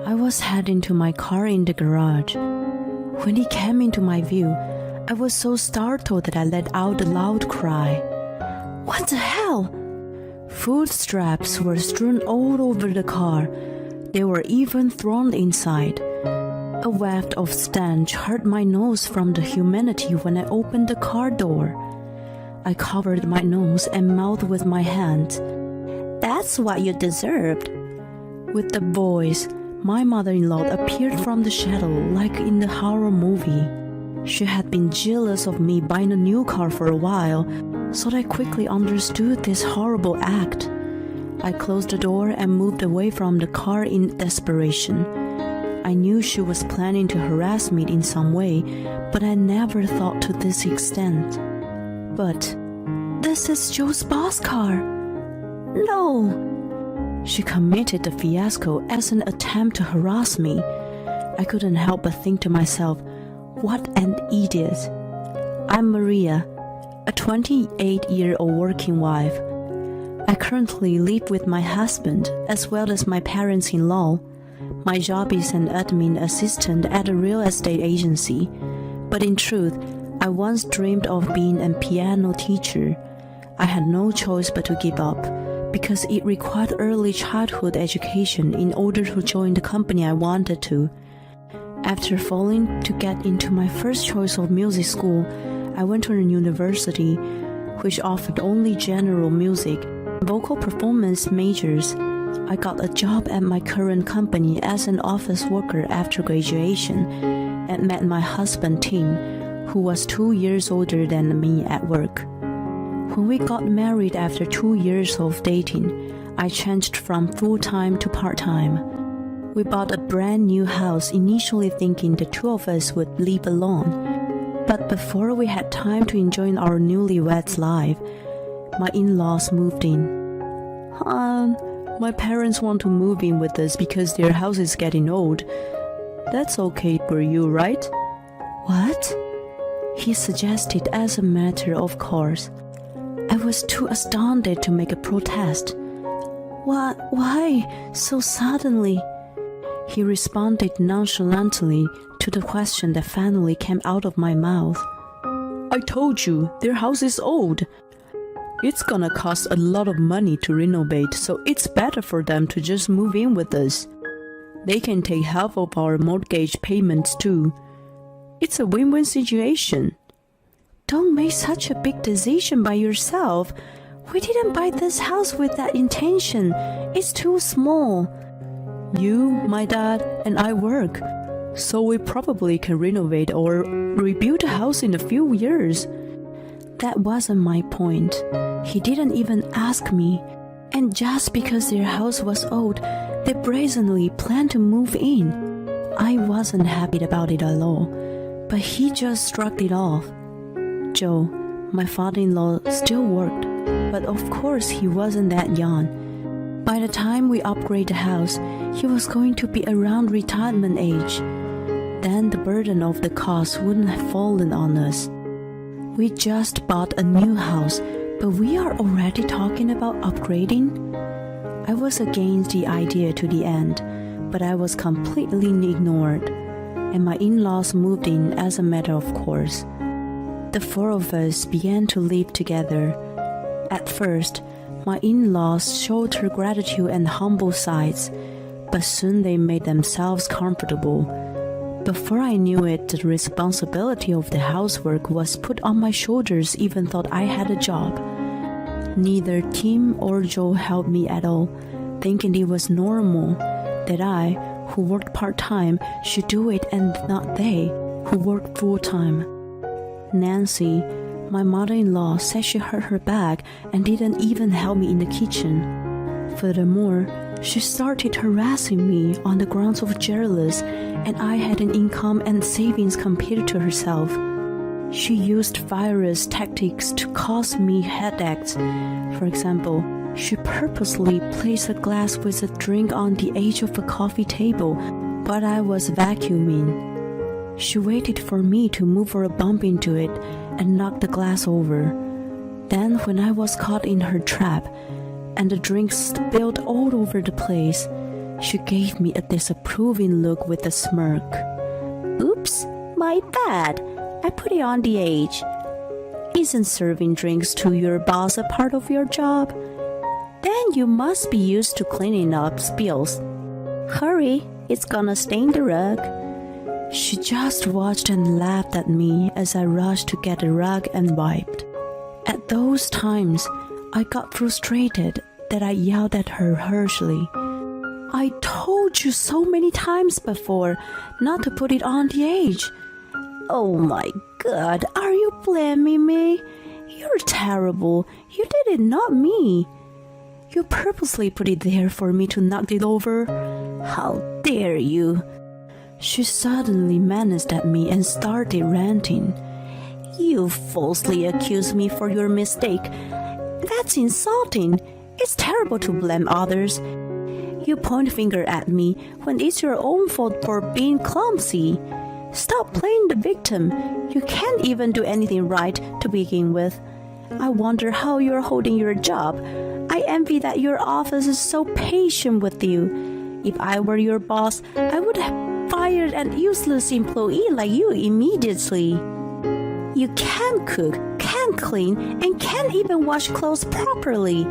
I was heading to my car in the garage. When he came into my view, I was so startled that I let out a loud cry. What the hell? Food scraps were strewn all over the car. They were even thrown inside. A waft of stench hurt my nose from the humidity when I opened the car door. I covered my nose and mouth with my hands. That's what you deserved. With the voice, my mother-in-law appeared from the shadow like in the horror movie. She had been jealous of me buying a new car for a while, so I quickly understood this horrible act. I closed the door and moved away from the car in desperation. I knew she was planning to harass me in some way, but I never thought to this extent. But this is Joe's boss car. No! She committed the fiasco as an attempt to harass me. I couldn't help but think to myself, what an idiot. I'm Maria, a 28-year-old working wife. I currently live with my husband as well as my parents-in-law. My job is an admin assistant at a real estate agency, but in truth, I once dreamed of being a piano teacher. I had no choice but to give up, because it required early childhood education in order to join the company I wanted to. After failing to get into my first choice of music school, I went to a university which offered only general music, vocal performance majors. I got a job at my current company as an office worker after graduation and met my husband Tim, who was 2 years older than me at work. When we got married after 2 years of dating, I changed from full-time to part-time. We bought a brand new house initially thinking the two of us would live alone. But before we had time to enjoy our newlyweds life, my in-laws moved in. My parents want to move in with us because their house is getting old. That's okay for you, right? What? He suggested as a matter of course. I was too astounded to make a protest. Why so suddenly? He responded nonchalantly to the question that finally came out of my mouth. I told you, their house is old. It's gonna cost a lot of money to renovate, so it's better for them to just move in with us. They can take half of our mortgage payments too. It's a win-win situation. Don't make such a big decision by yourself. We didn't buy this house with that intention. It's too small. You, my dad, and I work, so we probably can renovate or rebuild a house in a few years. That wasn't my point. He didn't even ask me. And just because their house was old, they brazenly planned to move in. I wasn't happy about it at all, but he just shrugged it off. Joe, my father-in-law, still worked, but of course he wasn't that young. By the time we upgraded the house, he was going to be around retirement age. Then the burden of the cost wouldn't have fallen on us. We just bought a new house, but we are already talking about upgrading? I was against the idea to the end, but I was completely ignored, and my in-laws moved in as a matter of course. The four of us began to live together. At first, my in-laws showed her gratitude and humble sides, but soon they made themselves comfortable. Before I knew it, the responsibility of the housework was put on my shoulders even though I had a job. Neither Tim or Joe helped me at all, thinking it was normal that I, who worked part-time, should do it and not they, who worked full-time. Nancy, my mother-in-law, said she hurt her back and didn't even help me in the kitchen. Furthermore, she started harassing me on the grounds of jealous, and I had an income and savings compared to herself. She used various tactics to cause me headaches. For example, she purposely placed a glass with a drink on the edge of a coffee table while I was vacuuming. She waited for me to move or bump into it and knock the glass over. Then, when I was caught in her trap and the drink spilled all over the place, She gave me a disapproving look with a smirk. Oops, my bad. I put it on the age. Isn't serving drinks to your boss a part of your job? Then you must be used to cleaning up spills. Hurry, it's gonna stain the rug. She just watched and laughed at me as I rushed to get a rug and wiped. At those times, I got frustrated that I yelled at her harshly. I told you so many times before not to put it on the edge. Oh my God, are you blaming me? You're terrible. You did it, not me. You purposely put it there for me to knock it over. How dare you? She suddenly menaced at me and started ranting. You falsely accused me for your mistake. That's insulting. It's terrible to blame others. You point finger at me when it's your own fault for being clumsy. Stop playing the victim. You can't even do anything right to begin with. I wonder how you're holding your job. I envy that your office is so patient with you. If I were your boss, I would have fired an useless employee like you immediately. You can't cook, can't clean, and can't even wash clothes properly.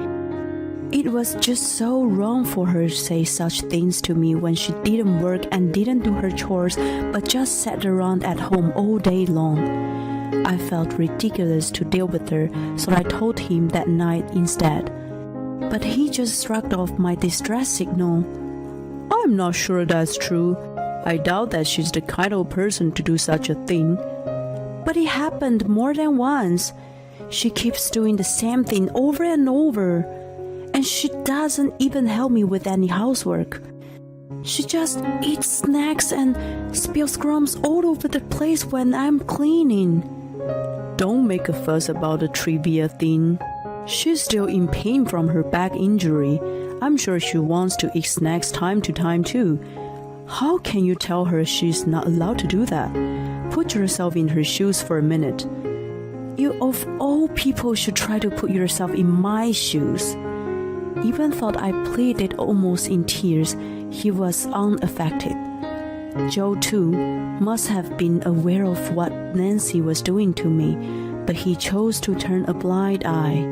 It was just so wrong for her to say such things to me when she didn't work and didn't do her chores but just sat around at home all day long. I felt ridiculous to deal with her, so I told him that night instead. But he just shrugged off my distress signal. I'm not sure that's true. I doubt that she's the kind of person to do such a thing. But it happened more than once. She keeps doing the same thing over and over. And she doesn't even help me with any housework. She just eats snacks and spills crumbs all over the place when I'm cleaning. Don't make a fuss about the trivia thing. She's still in pain from her back injury. I'm sure she wants to eat snacks time to time too. How can you tell her she's not allowed to do that? Put yourself in her shoes for a minute. You of all people should try to put yourself in my shoes. Even thought I pleaded almost in tears, he was unaffected. Joe, too, must have been aware of what Nancy was doing to me, but he chose to turn a blind eye.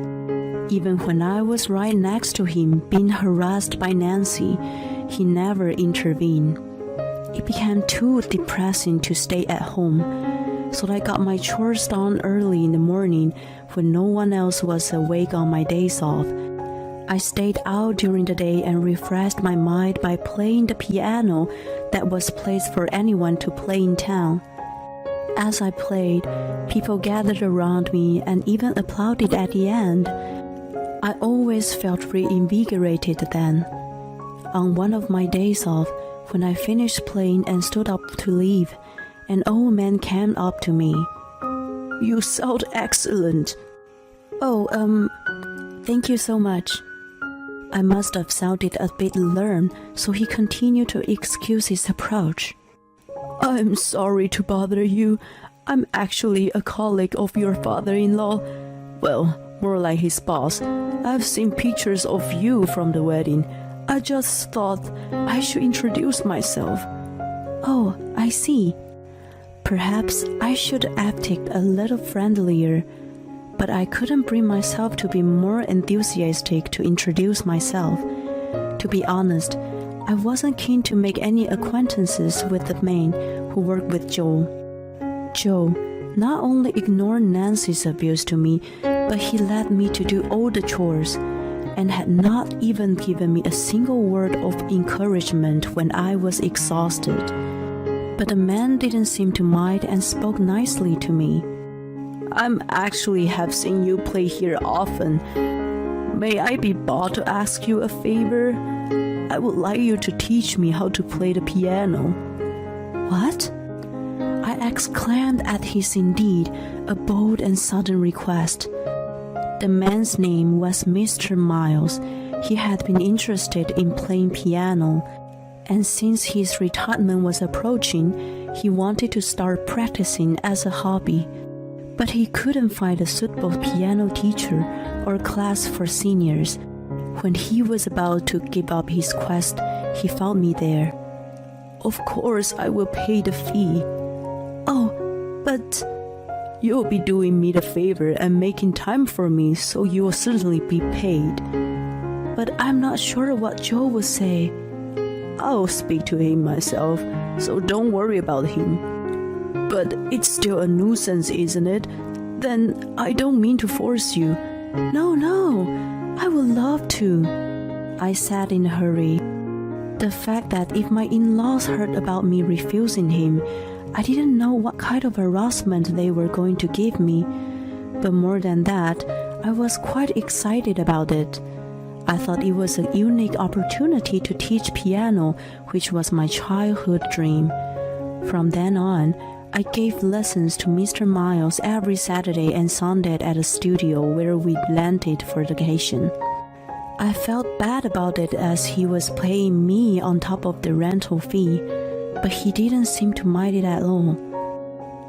Even when I was right next to him, being harassed by Nancy, he never intervened. It became too depressing to stay at home, so I got my chores done early in the morning when no one else was awake on my days off. I stayed out during the day and refreshed my mind by playing the piano that was placed for anyone to play in town. As I played, people gathered around me and even applauded at the end. I always felt reinvigorated then. On one of my days off, when I finished playing and stood up to leave, an old man came up to me. You sound excellent. Oh, thank you so much. I must have sounded a bit alarmed, so he continued to excuse his approach. I'm sorry to bother you. I'm actually a colleague of your father-in-law. Well, more like his boss. I've seen pictures of you from the wedding. I just thought I should introduce myself. Oh, I see. Perhaps I should have acted a little friendlier, but I couldn't bring myself to be more enthusiastic to introduce myself. To be honest, I wasn't keen to make any acquaintances with the man who worked with Joe. Joe not only ignored Nancy's abuse to me, but he let me to do all the chores, and had not even given me a single word of encouragement when I was exhausted. But the man didn't seem to mind and spoke nicely to me. I'm actually have seen you play here often. May I be bold to ask you a favor? I would like you to teach me how to play the piano. What? I exclaimed at his indeed a bold and sudden request. The man's name was Mr. Miles. He had been interested in playing piano, and since his retirement was approaching, he wanted to start practicing as a hobby. But he couldn't find a suitable piano teacher or class for seniors. When he was about to give up his quest, he found me there. Of course, I will pay the fee. Oh, but you'll be doing me the favor and making time for me, so you will certainly be paid. But I'm not sure what Joe will say. I'll speak to him myself, so don't worry about him. But it's still a nuisance, isn't it? Then I don't mean to force you. No, I would love to, I said in a hurry. The fact that if my in-laws heard about me refusing him, I didn't know what kind of harassment they were going to give me. But more than that, I was quite excited about it. I thought it was a unique opportunity to teach piano, which was my childhood dream. From then on, I gave lessons to Mr. Miles every Saturday and Sunday at a studio where we rented for vacation. I felt bad about it as he was paying me on top of the rental fee, but he didn't seem to mind it at all.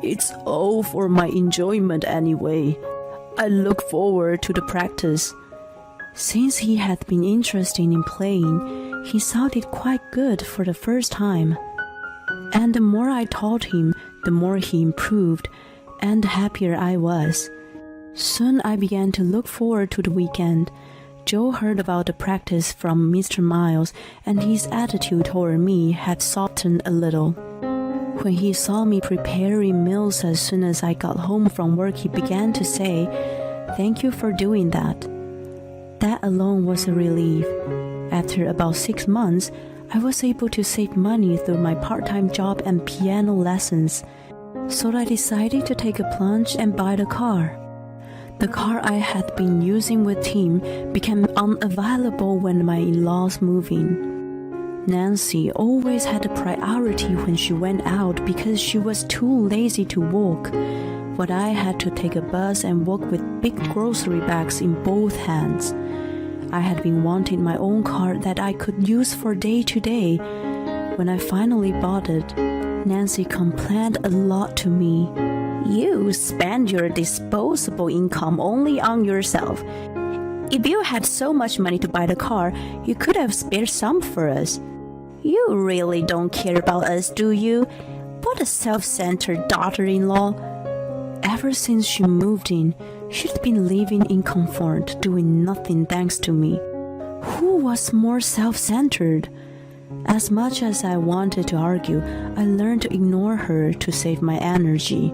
It's all for my enjoyment anyway. I look forward to the practice. Since he had been interested in playing, he sounded quite good for the first time. And the more I taught him, the more he improved, and the happier I was. Soon I began to look forward to the weekend. Joe heard about the practice from Mr. Miles, and his attitude toward me had softened a little. When he saw me preparing meals as soon as I got home from work, he began to say, "Thank you for doing that." That alone was a relief. After about 6 months, I was able to save money through my part-time job and piano lessons. So I decided to take a plunge and buy the car. The car I had been using with Tim became unavailable when my in-laws moved in. Nancy always had a priority when she went out because she was too lazy to walk, but I had to take a bus and walk with big grocery bags in both hands. I had been wanting my own car that I could use for day to day. When I finally bought it, Nancy complained a lot to me. "You spend your disposable income only on yourself. If you had so much money to buy the car, you could have spared some for us. You really don't care about us, do you? What a self-centered daughter-in-law." Ever since she moved in, she'd been living in comfort, doing nothing thanks to me. Who was more self-centered? As much as I wanted to argue, I learned to ignore her to save my energy.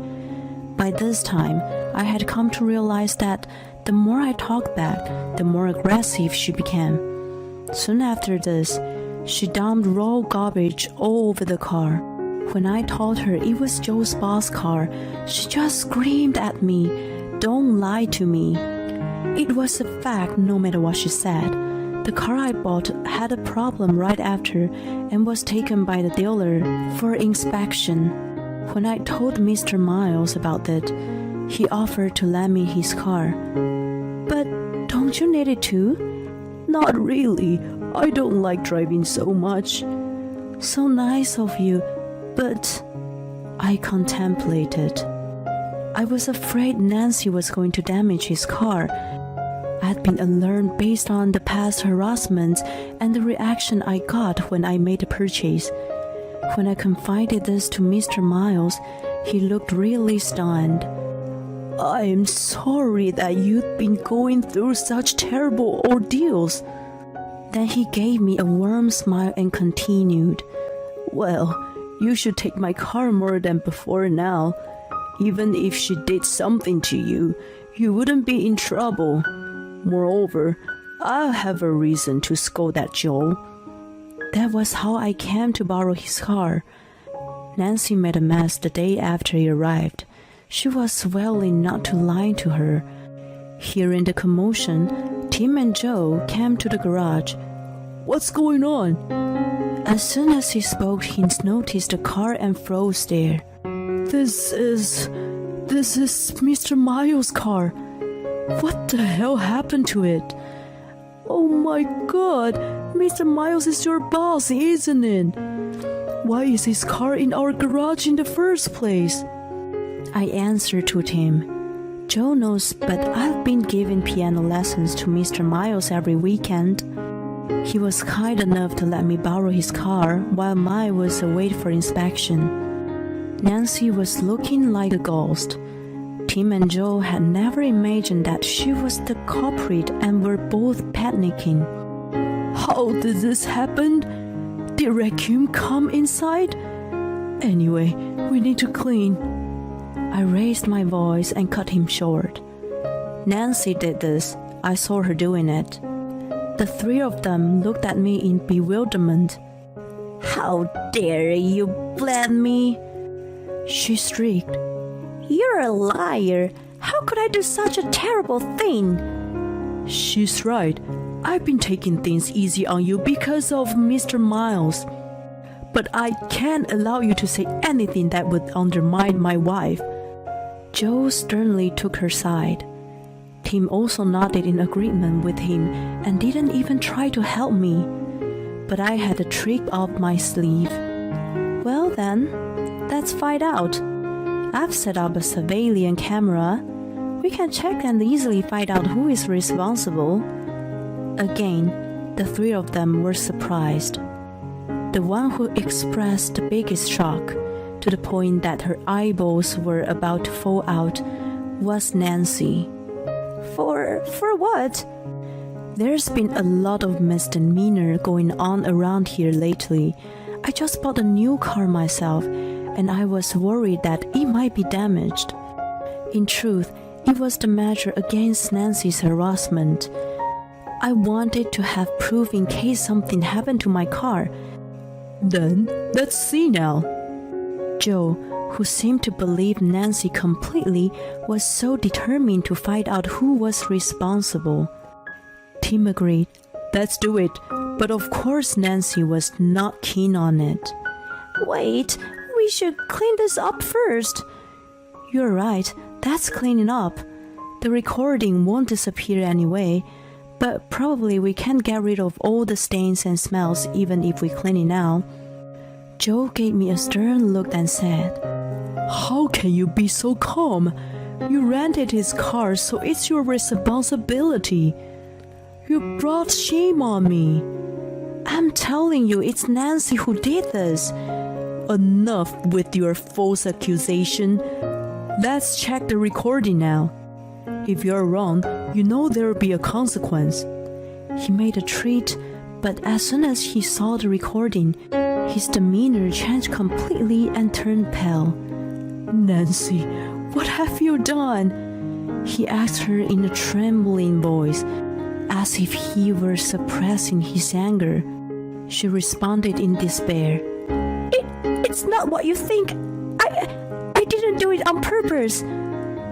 By this time, I had come to realize that the more I talked back, the more aggressive she became. Soon after this, she dumped raw garbage all over the car. When I told her it was Joe's boss car, she just screamed at me, "Don't lie to me." It was a fact no matter what she said. The car I bought had a problem right after and was taken by the dealer for inspection. When I told Mr. Miles about it, he offered to lend me his car. "But don't you need it too?" "Not really. I don't like driving so much." "So nice of you, but..." I contemplated. I was afraid Nancy was going to damage his car. I had been alarmed based on the past harassments and the reaction I got when I made the purchase. When I confided this to Mr. Miles, he looked really stunned. "I'm sorry that you've been going through such terrible ordeals." Then he gave me a warm smile and continued, "Well, you should take my car more than before now. Even if she did something to you, you wouldn't be in trouble. Moreover, I'll have a reason to scold at Joe." That was how I came to borrow his car. Nancy made a mess the day after he arrived. She was swelling not to lie to her. Hearing the commotion, Tim and Joe came to the garage. "What's going on?" As soon as he spoke, he noticed the car and froze there. This is Mr. Miles' car. What the hell happened to it?" "Oh my God, Mr. Miles is your boss, isn't it? Why is his car in our garage in the first place?" I answered to him, Joe knows, but I've been giving piano lessons to Mr. Miles every weekend. He was kind enough to let me borrow his car while mine was away for inspection. Nancy was looking like a ghost. Tim and Joe had never imagined that she was the culprit and were both panicking. How did this happen? Did Raccoon come inside? Anyway, we need to clean. I raised my voice and cut him short. Nancy did this. I saw her doing it. The three of them looked at me in bewilderment. How dare you blame me? She shrieked. You're a liar. How could I do such a terrible thing? She's right. I've been taking things easy on you because of Mr. Miles. But I can't allow you to say anything that would undermine my wife. Joe sternly took her side. Tim also nodded in agreement with him and didn't even try to help me. But I had a trick up my sleeve. Well then, let's find out. I've set up a surveillance camera. We can check and easily find out who is responsible. Again, the three of them were surprised. The one who expressed the biggest shock, to the point that her eyeballs were about to fall out, was Nancy. For what? There's been a lot of misdemeanor going on around here lately. I just bought a new car myself, and I was worried that it might be damaged. In truth, it was the measure against Nancy's harassment. I wanted to have proof in case something happened to my car. Then, let's see now. Joe, who seemed to believe Nancy completely, was so determined to find out who was responsible. Tim agreed. Let's do it. But of course Nancy was not keen on it. Wait, we should clean this up first. You're right, that's cleaning up. The recording won't disappear anyway, but probably we can't get rid of all the stains and smells even if we clean it now. Joe gave me a stern look and said, How can you be so calm? You rented his car, so it's your responsibility. You brought shame on me. I'm telling you, it's Nancy who did this. Enough with your false accusation. Let's check the recording now. If you're wrong, you know there'll be a consequence. He made a treat, but as soon as he saw the recording, his demeanor changed completely and turned pale. Nancy, what have you done? He asked her in a trembling voice, as if he were suppressing his anger. She responded in despair. It's not what you think. I didn't do it on purpose.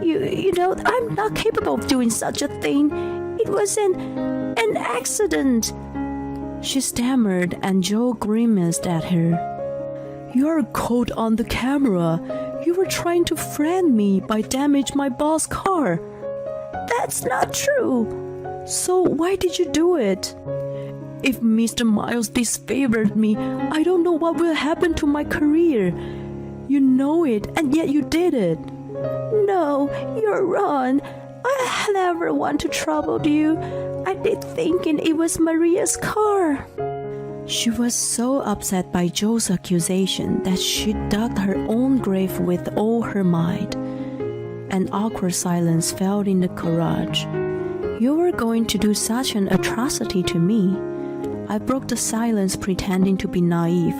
You know, I'm not capable of doing such a thing. It was an accident. She stammered, and Joe grimaced at her. You're caught on the camera. You were trying to friend me by damaging my boss' car. That's not true. So why did you do it? If Mr. Miles disfavored me, I don't know what will happen to my career. You know it, and yet you did it. No, you're wrong. I never want to trouble you. I did thinking it was Maria's car. She was so upset by Joe's accusation that she dug her own grave with all her might. An awkward silence fell in the garage. You were going to do such an atrocity to me. I broke the silence, pretending to be naive.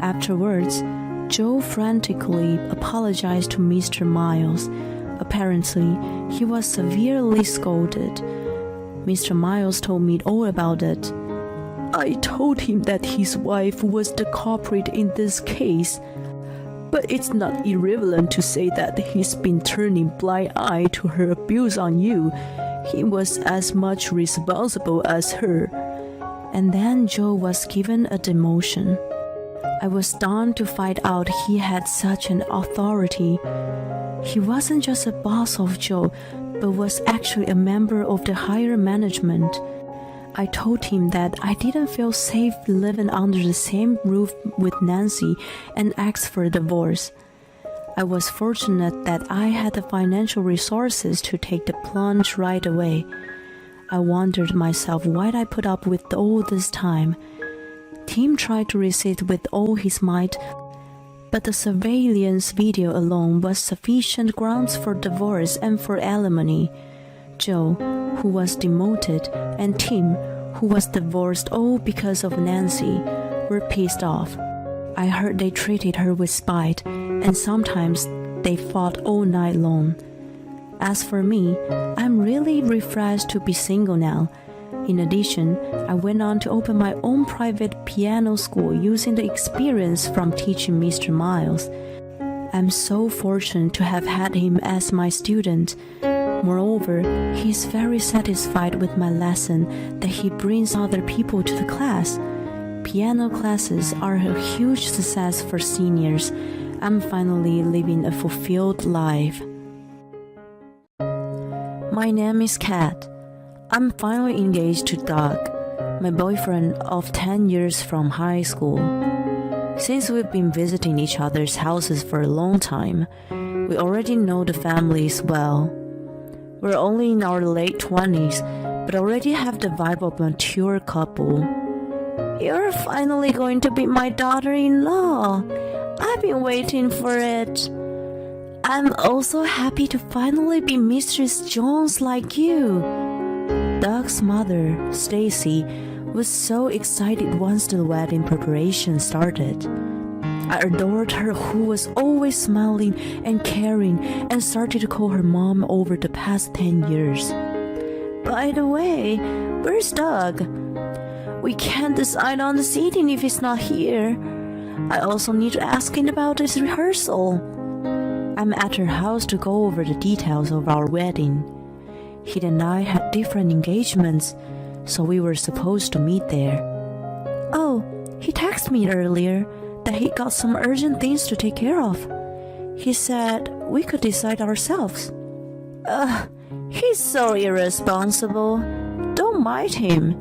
Afterwards, Joe frantically apologized to Mr. Miles. Apparently, he was severely scolded. Mr. Miles told me all about it. I told him that his wife was the culprit in this case. But it's not irrelevant to say that he's been turning blind eye to her abuse on you. He was as much responsible as her. And then Joe was given a demotion. I was stunned to find out he had such an authority. He wasn't just a boss of Joe, but was actually a member of the higher management. I told him that I didn't feel safe living under the same roof with Nancy and asked for a divorce. I was fortunate that I had the financial resources to take the plunge right away. I wondered myself why I put up with all this time. Tim tried to resist with all his might, but the surveillance video alone was sufficient grounds for divorce and for alimony. Joe, who was demoted, and Tim, who was divorced all because of Nancy, were pissed off. I heard they treated her with spite, and sometimes they fought all night long. As for me, I'm really refreshed to be single now. In addition, I went on to open my own private piano school using the experience from teaching Mr. Miles. I'm so fortunate to have had him as my student. Moreover, he is very satisfied with my lesson that he brings other people to the class. Piano classes are a huge success for seniors. I'm finally living a fulfilled life. My name is Kat. I'm finally engaged to Doug, my boyfriend of 10 years from high school. Since we've been visiting each other's houses for a long time, we already know the families well. We're only in our late 20s, but already have the vibe of a mature couple. You're finally going to be my daughter-in-law. I've been waiting for it. I'm also happy to finally be Mistress Jones like you. Doug's mother, Stacy, was so excited once the wedding preparation started. I adored her, who was always smiling and caring, and started to call her mom over the past 10 years. By the way, where's Doug? We can't decide on the seating if he's not here. I also need to ask him about his rehearsal. I'm at her house to go over the details of our wedding. He and I had different engagements, so we were supposed to meet there. Oh, he texted me earlier that he got some urgent things to take care of. He said we could decide ourselves. He's so irresponsible. Don't mind him.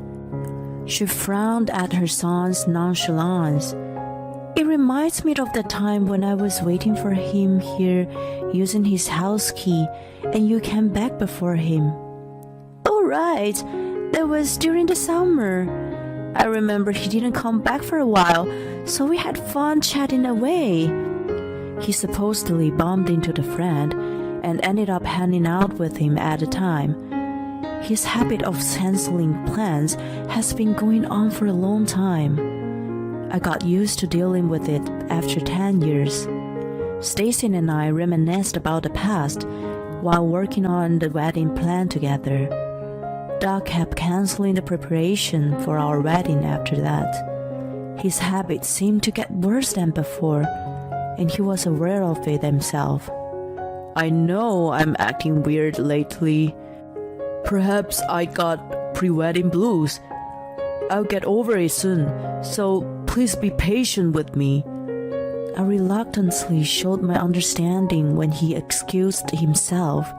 She frowned at her son's nonchalance. It reminds me of the time when I was waiting for him here using his house key and you came back before him. Oh, right. That was during the summer. I remember he didn't come back for a while, so we had fun chatting away. He supposedly bumped into the friend and ended up hanging out with him at the time. His habit of canceling plans has been going on for a long time. I got used to dealing with it after 10 years. Stacy and I reminisced about the past while working on the wedding plan together. Doug kept canceling the preparation for our wedding after that. His habits seemed to get worse than before, and he was aware of it himself. I know I'm acting weird lately. Perhaps I got pre-wedding blues. I'll get over it soon, so please be patient with me. I reluctantly showed my understanding when he excused himself,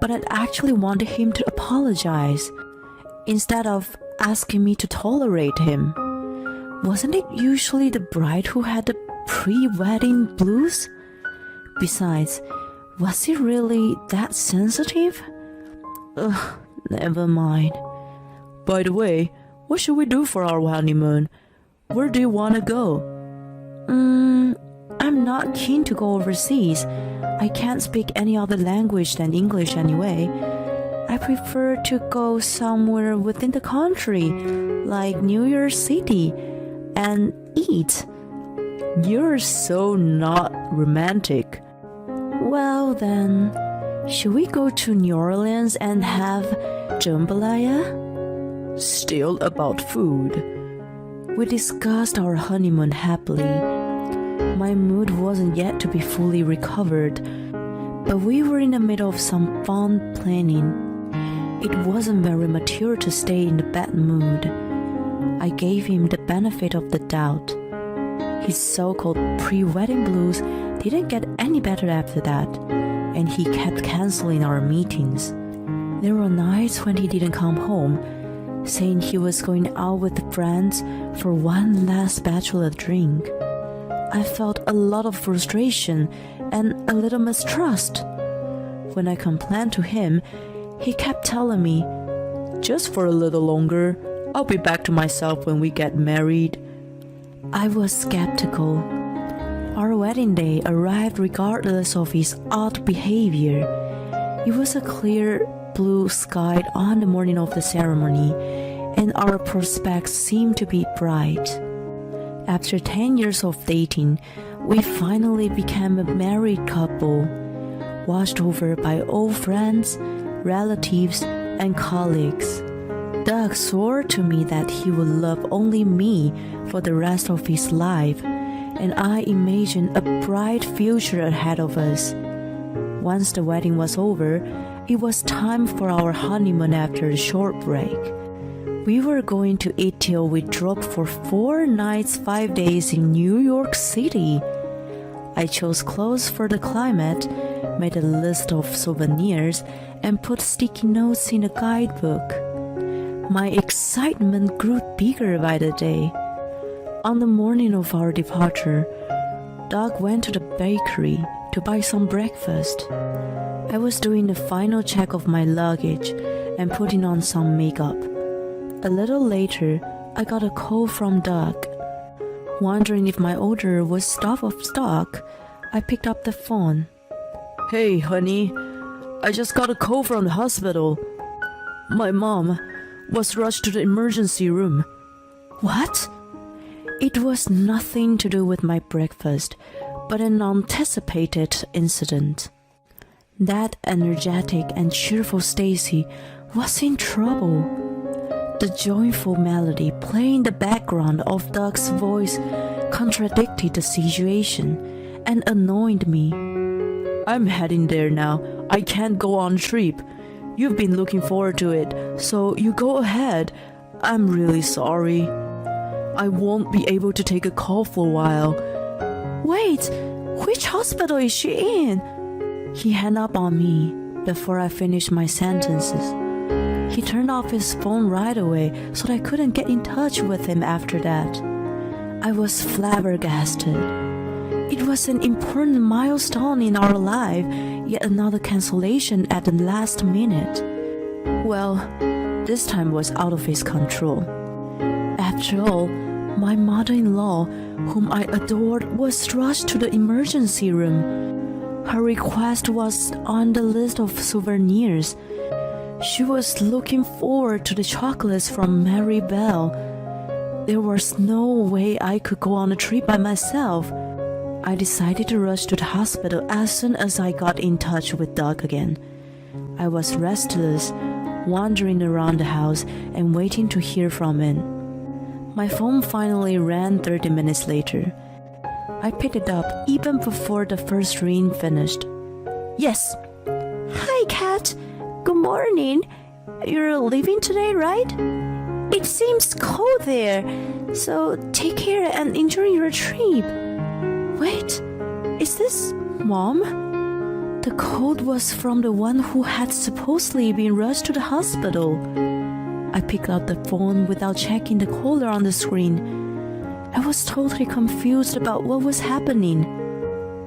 but I actually wanted him to apologize instead of asking me to tolerate him. Wasn't it usually the bride who had the pre-wedding blues? Besides, was he really that sensitive? Never mind. By the way, what should we do for our honeymoon? Where do you want to go? I'm not keen to go overseas. I can't speak any other language than English anyway. I prefer to go somewhere within the country, like New York City, and eat. You're so not romantic. Well then, should we go to New Orleans and have jambalaya? Still about food. We discussed our honeymoon happily. My mood wasn't yet to be fully recovered, but we were in the middle of some fun planning. It wasn't very mature to stay in the bad mood. I gave him the benefit of the doubt. His so-called pre-wedding blues didn't get any better after that, and he kept canceling our meetings. There were nights when he didn't come home, saying he was going out with friends for one last bachelor drink. I felt a lot of frustration and a little mistrust. When I complained to him, he kept telling me, "Just for a little longer, I'll be back to myself when we get married." I was skeptical. Our wedding day arrived regardless of his odd behavior. It was a clear blue sky on the morning of the ceremony, and our prospects seemed to be bright. After 10 years of dating, we finally became a married couple, watched over by old friends, relatives, and colleagues. Doug swore to me that he would love only me for the rest of his life, and I imagined a bright future ahead of us. Once the wedding was over, it was time for our honeymoon after a short break. We were going to eat till we dropped for 4 nights, 5 days in New York City. I chose clothes for the climate, made a list of souvenirs, and put sticky notes in a guidebook. My excitement grew bigger by the day. On the morning of our departure, Doug went to the bakery to buy some breakfast. I was doing the final check of my luggage and putting on some makeup. A little later, I got a call from Doug. Wondering if my order was out of stock, I picked up the phone. "Hey, honey, I just got a call from the hospital. My mom was rushed to the emergency room." What? It was nothing to do with my breakfast, but an unanticipated incident. That energetic and cheerful Stacy was in trouble. The joyful melody playing in the background of Doug's voice contradicted the situation and annoyed me. "I'm heading there now. I can't go on a trip. You've been looking forward to it, so you go ahead. I'm really sorry. I won't be able to take a call for a while." "Wait, which hospital is she in?" He hung up on me before I finished my sentences. He turned off his phone right away, so I couldn't get in touch with him after that. I was flabbergasted. It was an important milestone in our life, yet another cancellation at the last minute. Well, this time was out of his control. After all, my mother-in-law, whom I adored, was rushed to the emergency room. Her request was on the list of souvenirs. She was looking forward to the chocolates from Mary Bell. There was no way I could go on a trip by myself. I decided to rush to the hospital as soon as I got in touch with Doug again. I was restless, wandering around the house and waiting to hear from him. My phone finally rang 30 minutes later. I picked it up even before the first ring finished. "Yes." "Hi, Kat. Good morning. You're leaving today, right? It seems cold there, so take care and enjoy your trip." "Wait, is this Mom?" The call was from the one who had supposedly been rushed to the hospital. I picked up the phone without checking the caller on the screen. I was totally confused about what was happening.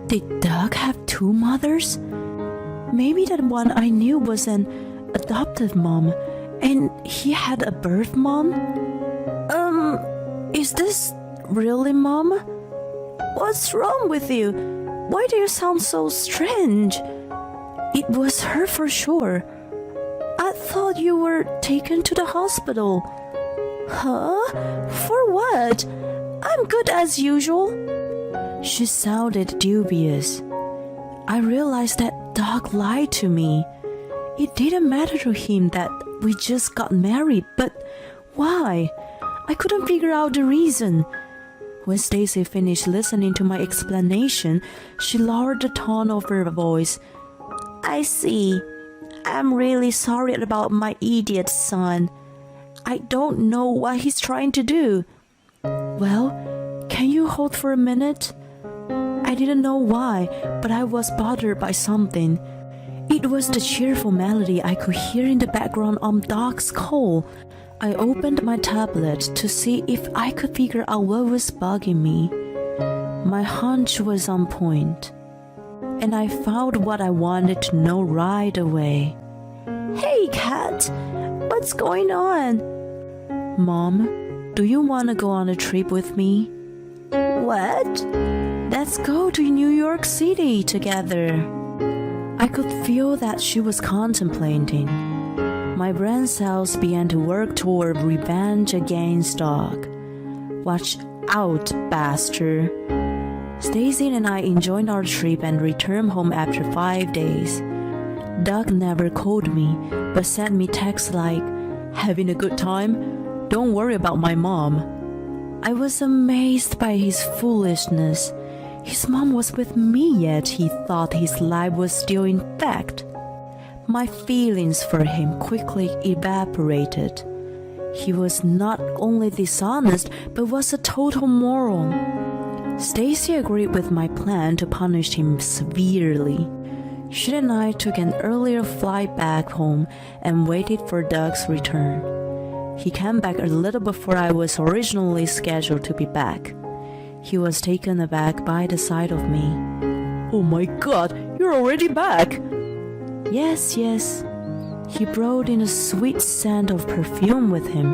Did Doug have 2 mothers? Maybe that one I knew was an adoptive mom, and he had a birth mom? Is this really Mom? What's wrong with you? Why do you sound so strange? It was her for sure. I thought you were taken to the hospital. Huh? For what? I'm good as usual. She sounded dubious. I realized that Doug lied to me. It didn't matter to him that we just got married, but why? I couldn't figure out the reason. When Stacy finished listening to my explanation, she lowered the tone of her voice. "I see. I'm really sorry about my idiot son. I don't know what he's trying to do." "Well, can you hold for a minute?" I didn't know why, but I was bothered by something. It was the cheerful melody I could hear in the background on Doc's call. I opened my tablet to see if I could figure out what was bugging me. My hunch was on point. and I found what I wanted to know right away. Hey, Kat, what's going on? Mom, do you want to go on a trip with me? What? Let's go to New York City together. I could feel that she was contemplating. My brain cells began to work toward revenge against Doug. Watch out, bastard. Stacy and I enjoyed our trip and returned home after 5 days. Doug never called me, but sent me texts like, "Having a good time? Don't worry about my mom." I was amazed by his foolishness. His mom was with me, yet he thought his life was still intact. My feelings for him quickly evaporated. He was not only dishonest, but was a total moron. Stacy agreed with my plan to punish him severely. She and I took an earlier flight back home and waited for Doug's return. He came back a little before I was originally scheduled to be back. He was taken aback by the sight of me. "Oh my God, you're already back!" Yes. He brought in a sweet scent of perfume with him.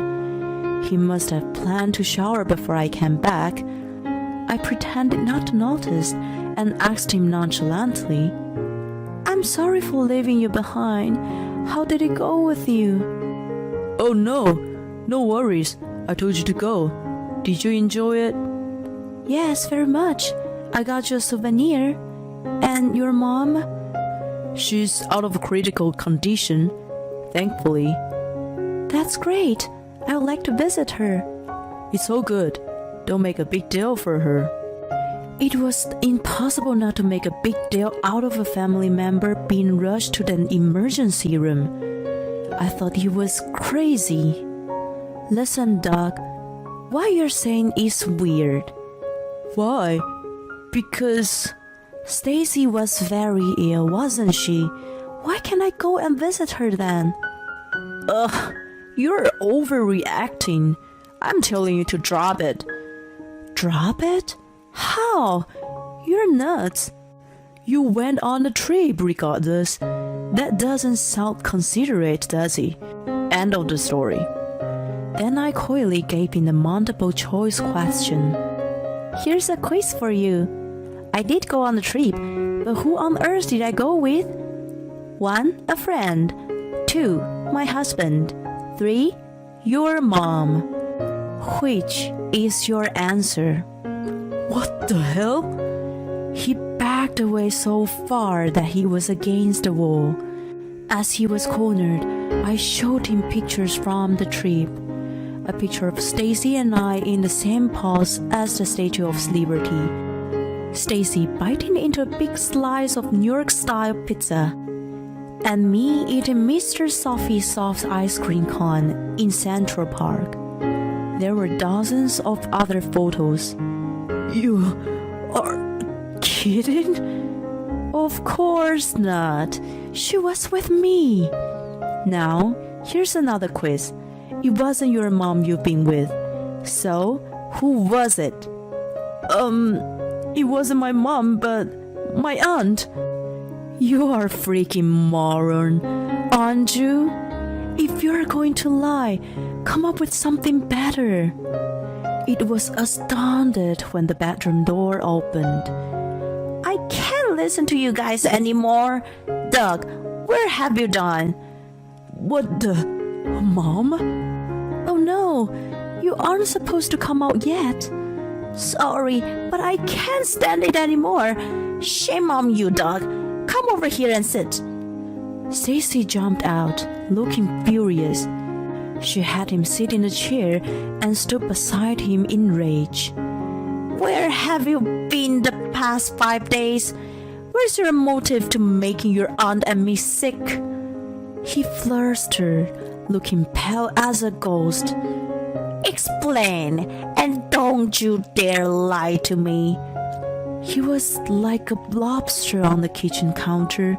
He must have planned to shower before I came back. I pretended not to notice and asked him nonchalantly, "I'm sorry for leaving you behind. How did it go with you?" "Oh no worries. I told you to go. Did you enjoy it?" "Yes, very much. I got you a souvenir. And your mom?" "She's out of critical condition, thankfully." "That's great. I would like to visit her." "It's all good. Don't make a big deal for her." It was impossible not to make a big deal out of a family member being rushed to the emergency room. I thought he was crazy. "Listen, Doug, what you're saying is weird." "Why?" "Because Stacy was very ill, wasn't she? Why can't I go and visit her then?" "Ugh, you're overreacting. I'm telling you to drop it." "Drop it? How? You're nuts. You went on a trip regardless. That doesn't sound considerate, does it?" End of the story. Then I coyly gave him the multiple choice question. "Here's a quiz for you. I did go on the trip, but who on earth did I go with? 1. A friend. 2. My husband. 3. Your mom. Which is your answer?" "What the hell?" He backed away so far that he was against the wall. As he was cornered, I showed him pictures from the trip. A picture of Stacy and I in the same pose as the Statue of Liberty. Stacy biting into a big slice of New York-style pizza, and me eating Mr. Sophie soft ice cream cone in Central Park. There were dozens of other photos. "You are kidding?" "Of course not. She was with me." Now, here's another quiz. It wasn't your mom you've been with. So, who was it? It wasn't my mom, but my aunt." You are a freaking moron, aren't you? If you're going to lie, come up with something better. It was astounded when the bedroom door opened. "I can't listen to you guys anymore. Doug, where have you gone?" "What the? Mom?" "Oh no, you aren't supposed to come out yet." "Sorry, but I can't stand it anymore. Shame on you, Doug. Come over here and sit." Stacy jumped out, looking furious. She had him sit in a chair and stood beside him in rage. "Where have you been the past 5 days? Where's your motive to making your aunt and me sick?" He flustered, looking pale as a ghost. "Explain, and don't you dare lie to me." He was like a lobster on the kitchen counter.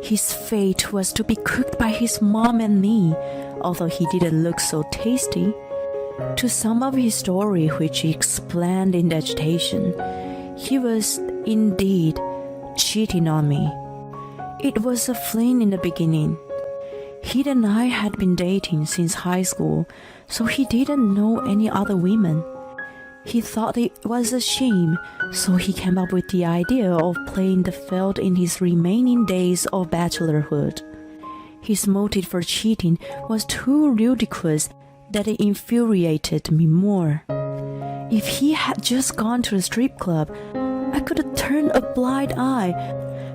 His fate was to be cooked by his mom and me, although he didn't look so tasty. To sum up his story, which he explained in agitation, he was indeed cheating on me. It was a fling in the beginning. He and I had been dating since high school, so he didn't know any other women. He thought it was a shame, so he came up with the idea of playing the field in his remaining days of bachelorhood. His motive for cheating was too ridiculous that it infuriated me more. If he had just gone to a strip club, I could have turned a blind eye,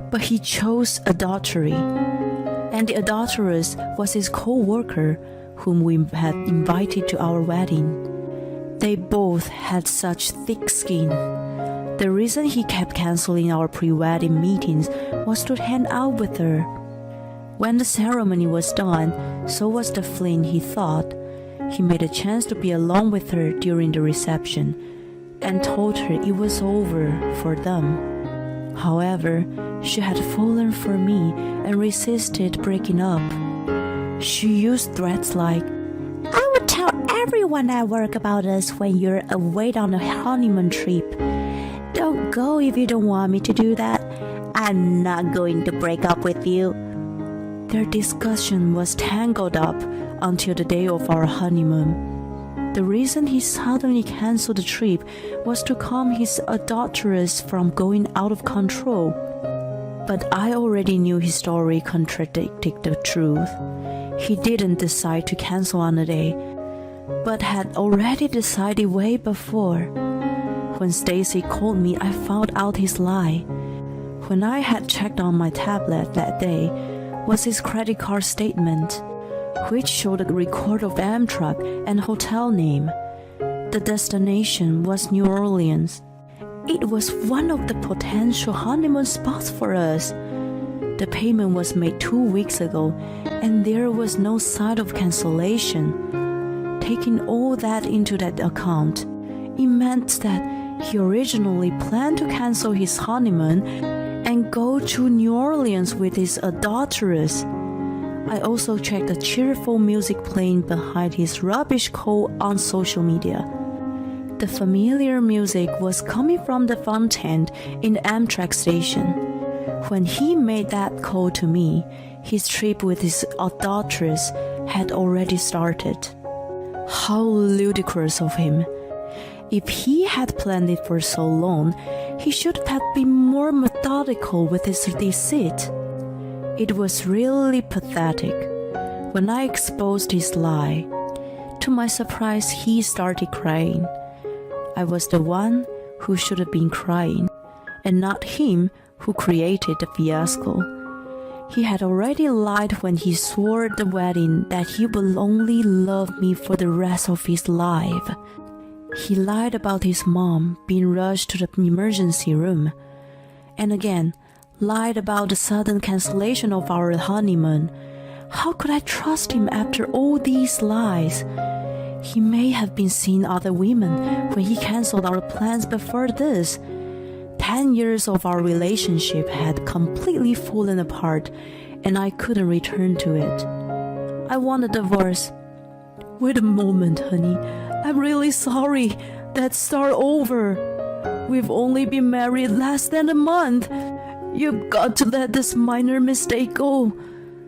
but he chose adultery. And the adulteress was his co-worker, whom we had invited to our wedding. They both had such thick skin. The reason he kept canceling our pre-wedding meetings was to hang out with her. When the ceremony was done, so was the fling, he thought. He made a chance to be alone with her during the reception and told her it was over for them. However, she had fallen for me and resisted breaking up. She used threats like, "I would tell everyone at work about us when you're away on a honeymoon trip. Don't go if you don't want me to do that. I'm not going to break up with you." Their discussion was tangled up until the day of our honeymoon. The reason he suddenly canceled the trip was to calm his adulteress from going out of control. But I already knew his story contradicted the truth. He didn't decide to cancel on the day, but had already decided way before. When Stacy called me, I found out his lie. When I had checked on my tablet that day was his credit card statement, which showed a record of Amtrak and hotel name. The destination was New Orleans. It was one of the potential honeymoon spots for us. The payment was made 2 weeks ago, and there was no sign of cancellation. Taking all that into that account, it meant that he originally planned to cancel his honeymoon and go to New Orleans with his adulteress. I also checked the cheerful music playing behind his rubbish call on social media. The familiar music was coming from the fountain in the Amtrak station. When he made that call to me, his trip with his adulteress had already started. How ludicrous of him. If he had planned it for so long, he should have been more methodical with his deceit. It was really pathetic. When I exposed his lie, to my surprise, he started crying. I was the one who should have been crying, and not him who created the fiasco. He had already lied when he swore at the wedding that he would only love me for the rest of his life. He lied about his mom being rushed to the emergency room, and again, lied about the sudden cancellation of our honeymoon. How could I trust him after all these lies? He may have been seeing other women when he canceled our plans before this. 10 years of our relationship had completely fallen apart, and I couldn't return to it. I want a divorce. Wait a moment, honey. I'm really sorry. Let's start over. We've only been married less than a month. You've got to let this minor mistake go.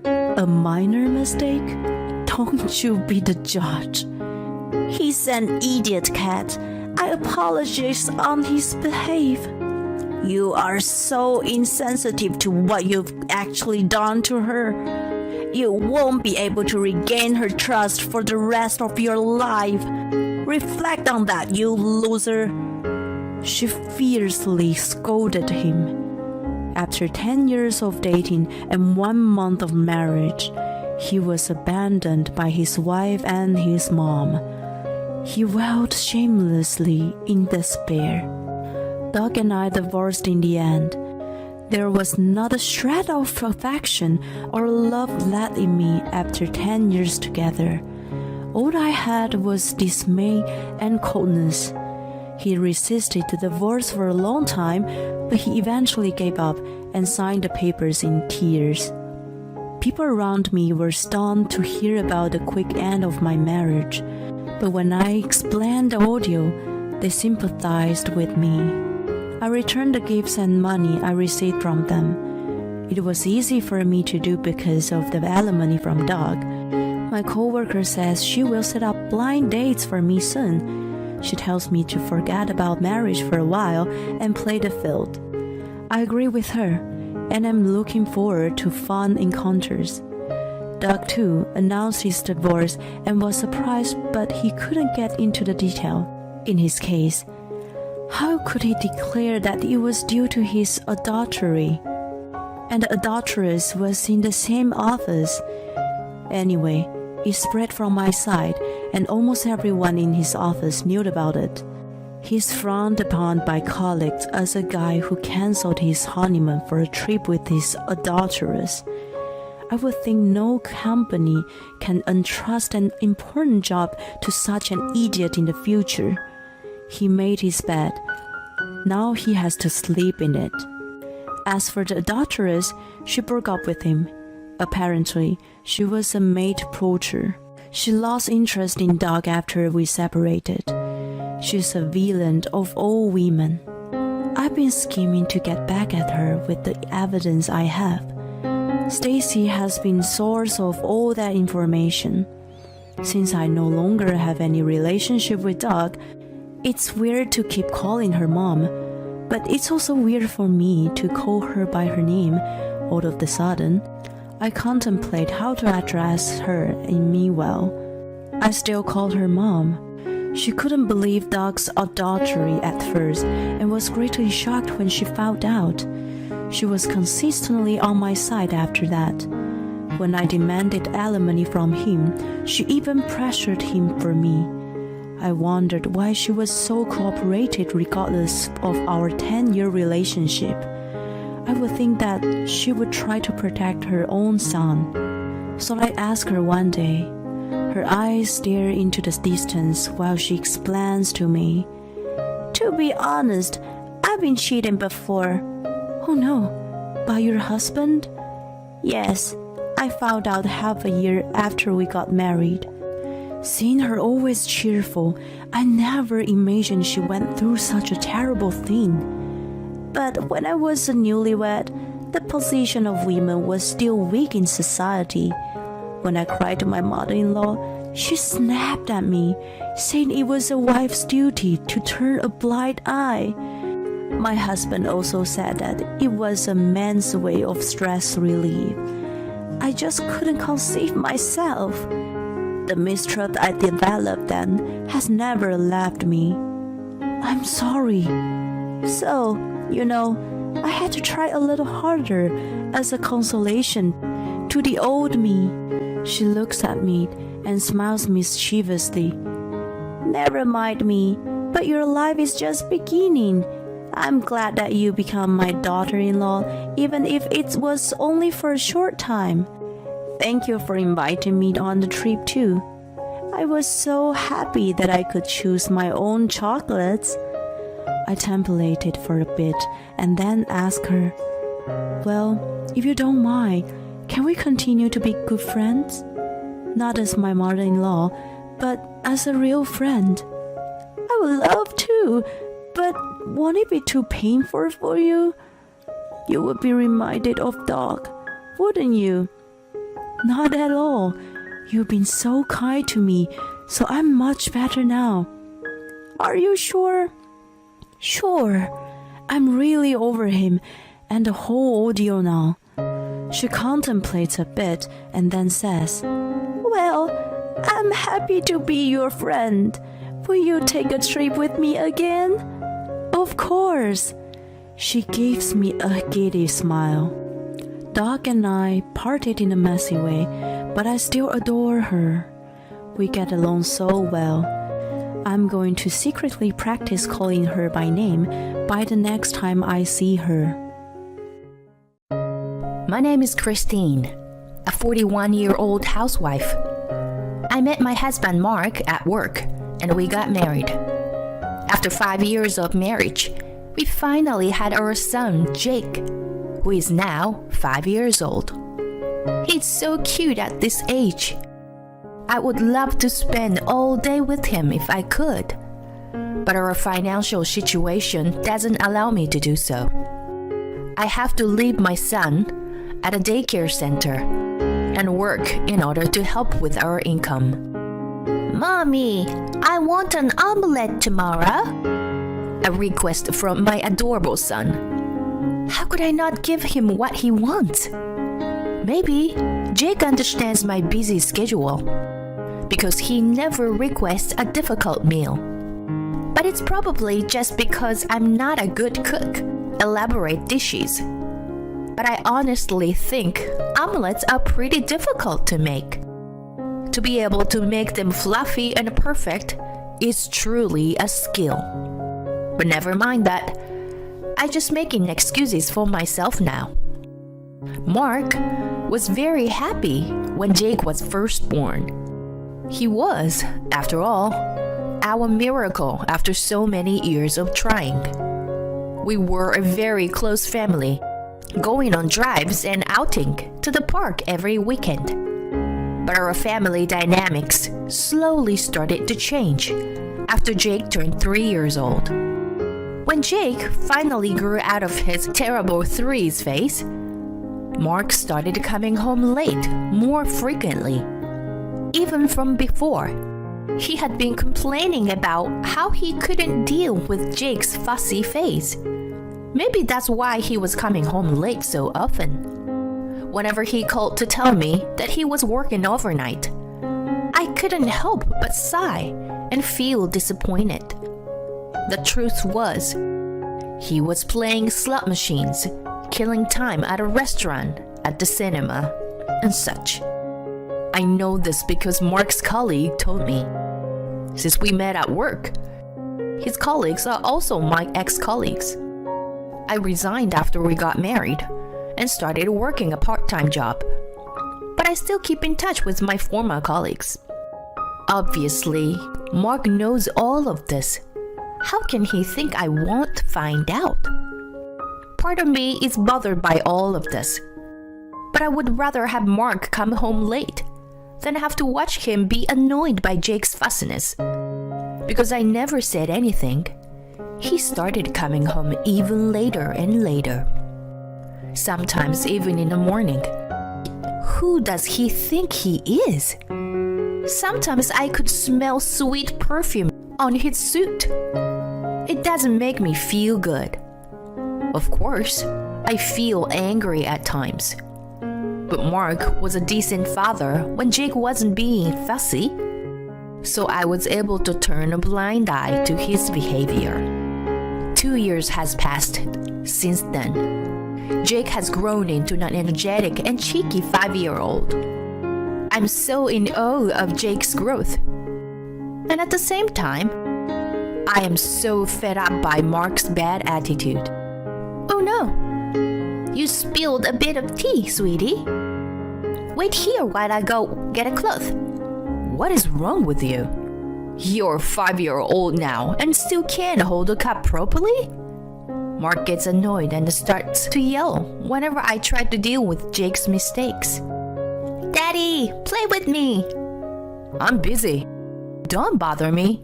A minor mistake? Don't you be the judge. He's an idiot, Kat. I apologize on his behalf. You are so insensitive to what you've actually done to her. You won't be able to regain her trust for the rest of your life. Reflect on that, you loser. She fiercely scolded him. After 10 years of dating and 1 month of marriage, he was abandoned by his wife and his mom. He wailed shamelessly in despair. Doug and I divorced in the end. There was not a shred of affection or love left in me after 10 years together. All I had was dismay and coldness. He resisted the divorce for a long time, but he eventually gave up and signed the papers in tears. People around me were stunned to hear about the quick end of my marriage, but when I explained the audio, they sympathized with me. I returned the gifts and money I received from them. It was easy for me to do because of the alimony from Doug. My coworker says she will set up blind dates for me soon. She tells me to forget about marriage for a while and play the field. I agree with her, and I'm looking forward to fun encounters. Doug, too, announced his divorce and was surprised, but he couldn't get into the detail. In his case, how could he declare that it was due to his adultery? And the adulteress was in the same office. Anyway, it spread from my side, and almost everyone in his office knew about it. He's frowned upon by colleagues as a guy who cancelled his honeymoon for a trip with his adulteress. I would think no company can entrust an important job to such an idiot in the future. He made his bed. Now he has to sleep in it. As for the adulteress, she broke up with him. Apparently, she was a maid poacher. She lost interest in Doug after we separated. She's a villain of all women. I've been scheming to get back at her with the evidence I have. Stacy has been source of all that information. Since I no longer have any relationship with Doug, it's weird to keep calling her mom, but it's also weird for me to call her by her name all of the sudden. I contemplate how to address her in me well. I still call her mom. She couldn't believe Doug's adultery at first and was greatly shocked when she found out. She was consistently on my side after that. When I demanded alimony from him, she even pressured him for me. I wondered why she was so cooperative regardless of our 10-year relationship. I would think that she would try to protect her own son. So I asked her one day. Her eyes stare into the distance while she explains to me. To be honest, I've been cheating before. Oh no, by your husband? Yes, I found out half a year after we got married. Seeing her always cheerful, I never imagined she went through such a terrible thing. But when I was a newlywed, the position of women was still weak in society. When I cried to my mother-in-law, she snapped at me, saying it was a wife's duty to turn a blind eye. My husband also said that it was a man's way of stress relief. I just couldn't conceive myself. The mistrust I developed then has never left me. I'm sorry. So, I had to try a little harder as a consolation to the old me. She looks at me and smiles mischievously. Never mind me, but your life is just beginning. I'm glad that you become my daughter-in-law, even if it was only for a short time. Thank you for inviting me on the trip too. I was so happy that I could choose my own chocolates. I templated for a bit and then asked her, well, if you don't mind, can we continue to be good friends? Not as my mother-in-law, but as a real friend. I would love to, but won't it be too painful for you? You would be reminded of Doug, wouldn't you? Not at all. You've been so kind to me, so I'm much better now. Are you sure? Sure. I'm really over him and the whole ordeal now. She contemplates a bit and then says, well, I'm happy to be your friend. Will you take a trip with me again? Of course. She gives me a giddy smile. Doug and I parted in a messy way, but I still adore her. We get along so well. I'm going to secretly practice calling her by name by the next time I see her. My name is Christine, a 41-year-old housewife. I met my husband Mark at work, and we got married. After 5 years of marriage, we finally had our son, Jake, who is now 5 years old. He's so cute at this age. I would love to spend all day with him if I could. but our financial situation doesn't allow me to do so. I have to leave my son at a daycare center and work in order to help with our income. Mommy, I want an omelette tomorrow. A request from my adorable son. How could I not give him what he wants? Maybe Jake understands my busy schedule because he never requests a difficult meal. But it's probably just because I'm not a good cook. Elaborate dishes. But I honestly think omelets are pretty difficult to make. To be able to make them fluffy and perfect is truly a skill. But never mind that. I'm just making excuses for myself now. Mark was very happy when Jake was first born. He was, after all, our miracle after so many years of trying. We were a very close family, going on drives and outing to the park every weekend. But our family dynamics slowly started to change after Jake turned 3 years old. When Jake finally grew out of his terrible threes phase, Mark started coming home late more frequently. Even from before, he had been complaining about how he couldn't deal with Jake's fussy phase. Maybe that's why he was coming home late so often. Whenever he called to tell me that he was working overnight, I couldn't help but sigh and feel disappointed. The truth was, he was playing slot machines, killing time at a restaurant, at the cinema, and such. I know this because Mark's colleague told me. Since we met at work, his colleagues are also my ex-colleagues. I resigned after we got married and started working a part-time job. But I still keep in touch with my former colleagues. Obviously, Mark knows all of this. How can he think I won't find out? Part of me is bothered by all of this. But I would rather have Mark come home late than have to watch him be annoyed by Jake's fussiness. Because I never said anything, he started coming home even later and later. Sometimes even in the morning. Who does he think he is? Sometimes I could smell sweet perfume on his suit. It doesn't make me feel good. Of course, I feel angry at times. But Mark was a decent father when Jake wasn't being fussy, so I was able to turn a blind eye to his behavior. 2 years has passed since then. Jake has grown into an energetic and cheeky 5-year-old. I'm so in awe of Jake's growth. And at the same time, I am so fed up by Mark's bad attitude. Oh no! You spilled a bit of tea, sweetie. Wait here while I go get a cloth. What is wrong with you? You're 5-year-old now and still can't hold a cup properly? Mark gets annoyed and starts to yell whenever I try to deal with Jake's mistakes. Daddy, play with me. I'm busy. Don't bother me.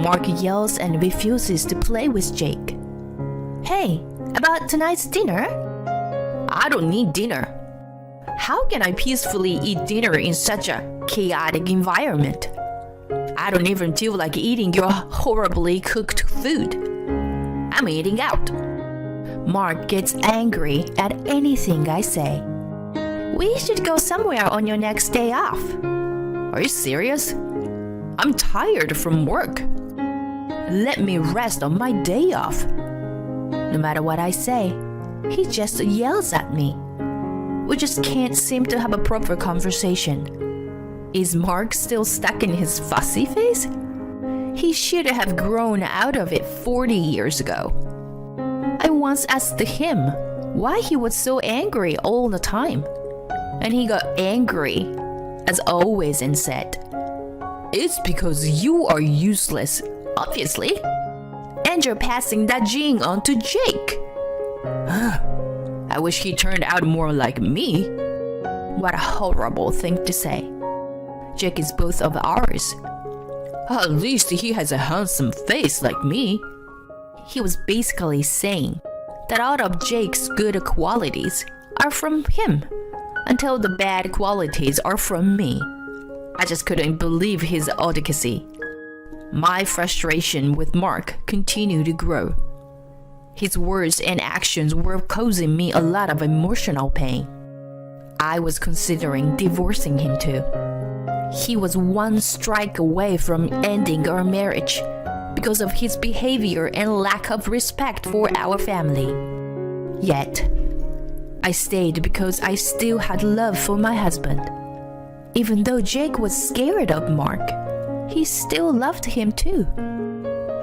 Mark yells and refuses to play with Jake. Hey, about tonight's dinner? I don't need dinner. How can I peacefully eat dinner in such a chaotic environment? I don't even feel like eating your horribly cooked food. I'm eating out. Mark gets angry at anything I say. We should go somewhere on your next day off. Are you serious? I'm tired from work. Let me rest on my day off. No matter what I say, he just yells at me. We just can't seem to have a proper conversation. Is Mark still stuck in his fussy phase? He should have grown out of it 40 years ago. I once asked him why he was so angry all the time. And he got angry, as always, and said, "It's because you are useless, obviously. And you're passing that gene on to Jake." I wish he turned out more like me. What a horrible thing to say. Jake is both of ours. At least he has a handsome face like me. He was basically saying that all of Jake's good qualities are from him, until the bad qualities are from me. I just couldn't believe his audacity. My frustration with Mark continued to grow. His words and actions were causing me a lot of emotional pain. I was considering divorcing him too. He was one strike away from ending our marriage because of his behavior and lack of respect for our family. Yet, I stayed because I still had love for my husband. Even though Jake was scared of Mark, he still loved him too.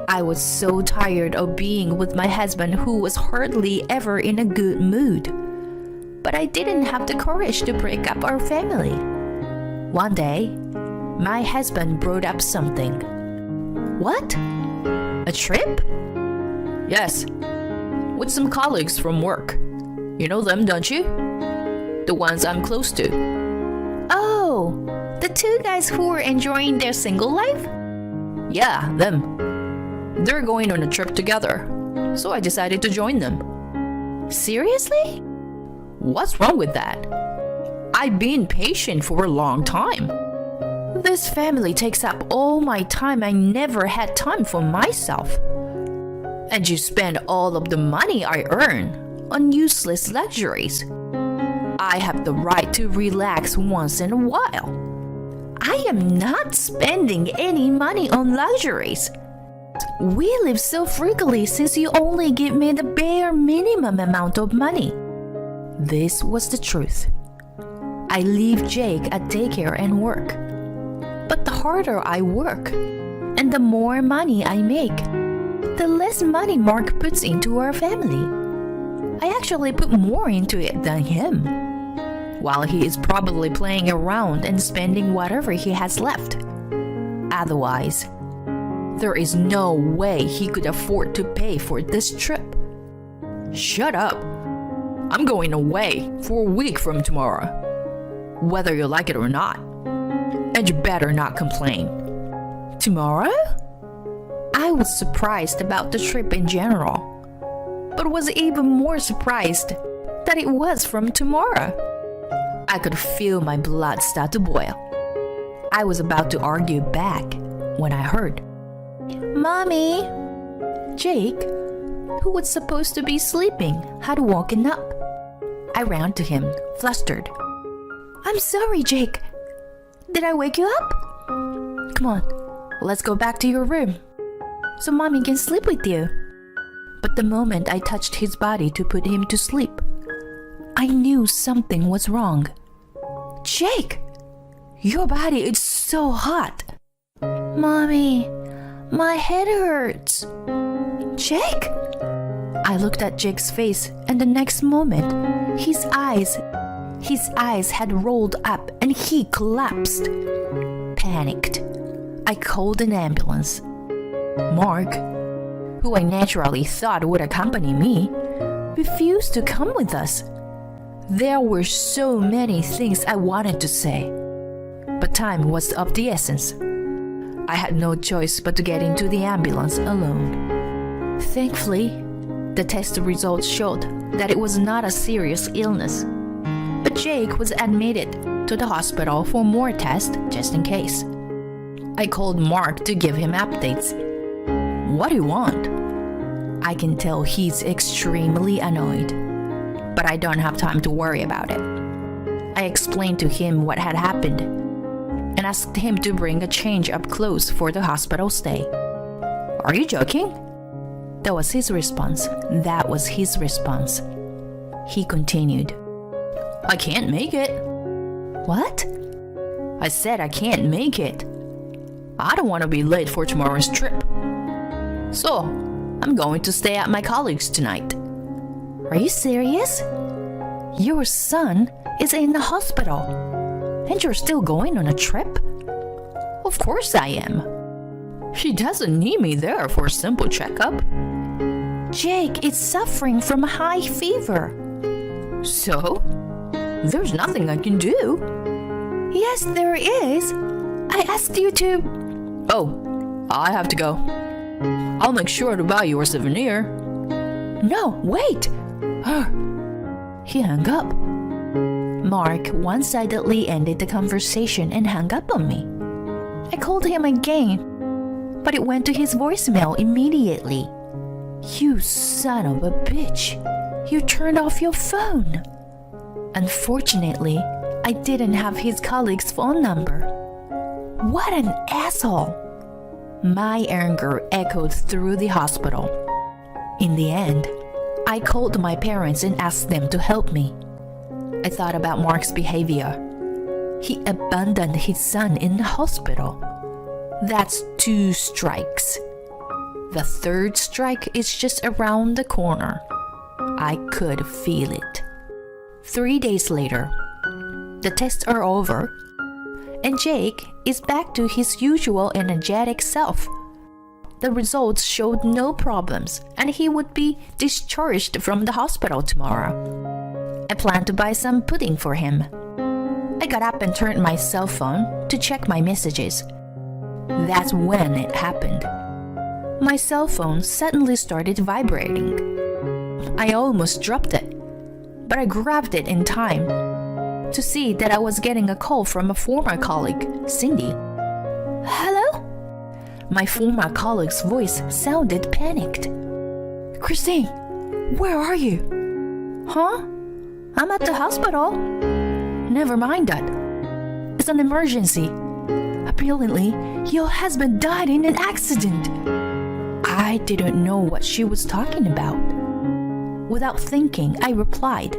I was so tired of being with my husband who was hardly ever in a good mood. But I didn't have the courage to break up our family. One day, my husband brought up something. What? A trip? Yes, with some colleagues from work. You know them, don't you? The ones I'm close to. Oh, the two guys who were enjoying their single life? Yeah, them. They're going on a trip together, so I decided to join them. Seriously? What's wrong with that? I've been patient for a long time. This family takes up all my time. I never had time for myself. And you spend all of the money I earn on useless luxuries. I have the right to relax once in a while. I am not spending any money on luxuries. We live so frugally since you only give me the bare minimum amount of money. This was the truth. I leave Jake at daycare and work. But the harder I work, and the more money I make, the less money Mark puts into our family. I actually put more into it than him, while he is probably playing around and spending whatever he has left. Otherwise, there is no way he could afford to pay for this trip. Shut up. I'm going away for a week from tomorrow, whether you like it or not. And you better not complain. Tomorrow? I was surprised about the trip in general, but was even more surprised that it was from tomorrow. I could feel my blood start to boil. I was about to argue back when I heard, "Mommy!" Jake, who was supposed to be sleeping, had woken up. I ran to him, flustered. "I'm sorry, Jake. Did I wake you up? Come on, let's go back to your room so Mommy can sleep with you." But the moment I touched his body to put him to sleep, I knew something was wrong. "Jake, your body is so hot." "Mommy, my head hurts." "Jake?" I looked at Jake's face, and the next moment, his eyes had rolled up and he collapsed. Panicked, I called an ambulance. Mark, who I naturally thought would accompany me, refused to come with us. There were so many things I wanted to say, but time was of the essence. I had no choice but to get into the ambulance alone. Thankfully, the test results showed that it was not a serious illness, but Jake was admitted to the hospital for more tests just in case. I called Mark to give him updates. "What do you want?" I can tell he's extremely annoyed, but I don't have time to worry about it. I explained to him what had happened and asked him to bring a change of clothes for the hospital stay. "Are you joking?" That was his response. He continued, "I can't make it." "What?" I said I can't make it. I don't want to be late for tomorrow's trip. So, I'm going to stay at my colleague's tonight. "Are you serious? Your son is in the hospital, and you're still going on a trip?" "Of course I am. She doesn't need me there for a simple checkup." "Jake is suffering from high fever." "So? There's nothing I can do." "Yes, there is. I asked you to..." "Oh, I have to go. I'll make sure to buy you a souvenir. No, wait! He hung up. Mark one-sidedly ended the conversation and hung up on me. I called him again, but it went to his voicemail immediately. You son of a bitch! You turned off your phone! Unfortunately, I didn't have his colleague's phone number. What an asshole! My anger echoed through the hospital. In the end, I called my parents and asked them to help me. I thought about Mark's behavior. He abandoned his son in the hospital. That's 2 strikes. The 3rd strike is just around the corner. I could feel it. 3 days later, the tests are over, and Jake is back to his usual energetic self. The results showed no problems, and he would be discharged from the hospital tomorrow. I planned to buy some pudding for him. I got up and turned my cell phone to check my messages. That's when it happened. My cell phone suddenly started vibrating. I almost dropped it, but I grabbed it in time to see that I was getting a call from a former colleague, Cindy. Hello? My former colleague's voice sounded panicked. Christine, where are you? Huh? I'm at the hospital. Never mind that. It's an emergency. Apparently, your husband died in an accident. I didn't know what she was talking about. Without thinking, I replied,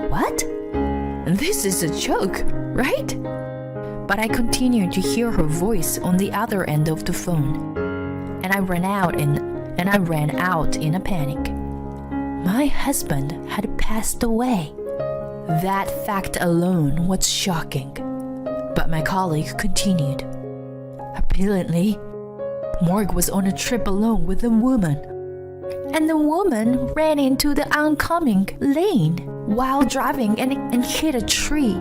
What? This is a joke, right? But I continued to hear her voice on the other end of the phone, and I ran out in a panic. My husband had passed away. That fact alone was shocking. But my colleague continued. Apparently, Mark was on a trip alone with a woman, and the woman ran into the oncoming lane while driving and hit a tree.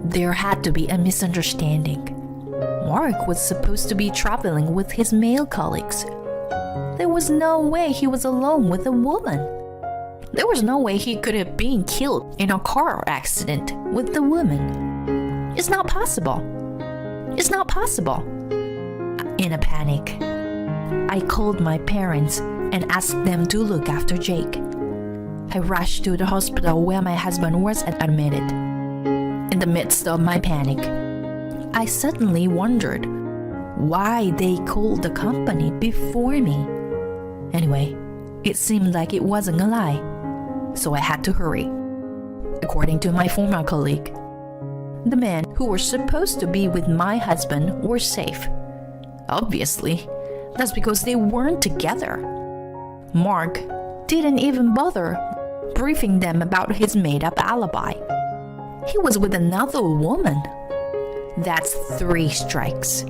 There had to be a misunderstanding. Mark was supposed to be traveling with his male colleagues. There was no way he was alone with a woman. There was no way he could have been killed in a car accident with the woman. It's not possible. It's not possible. In a panic, I called my parents and asked them to look after Jake. I rushed to the hospital where my husband was admitted. In the midst of my panic, I suddenly wondered why they called the company before me. Anyway, it seemed like it wasn't a lie, so I had to hurry. According to my former colleague, the men who were supposed to be with my husband were safe. Obviously, that's because they weren't together. Mark didn't even bother briefing them about his made-up alibi. He was with another woman. That's 3 strikes.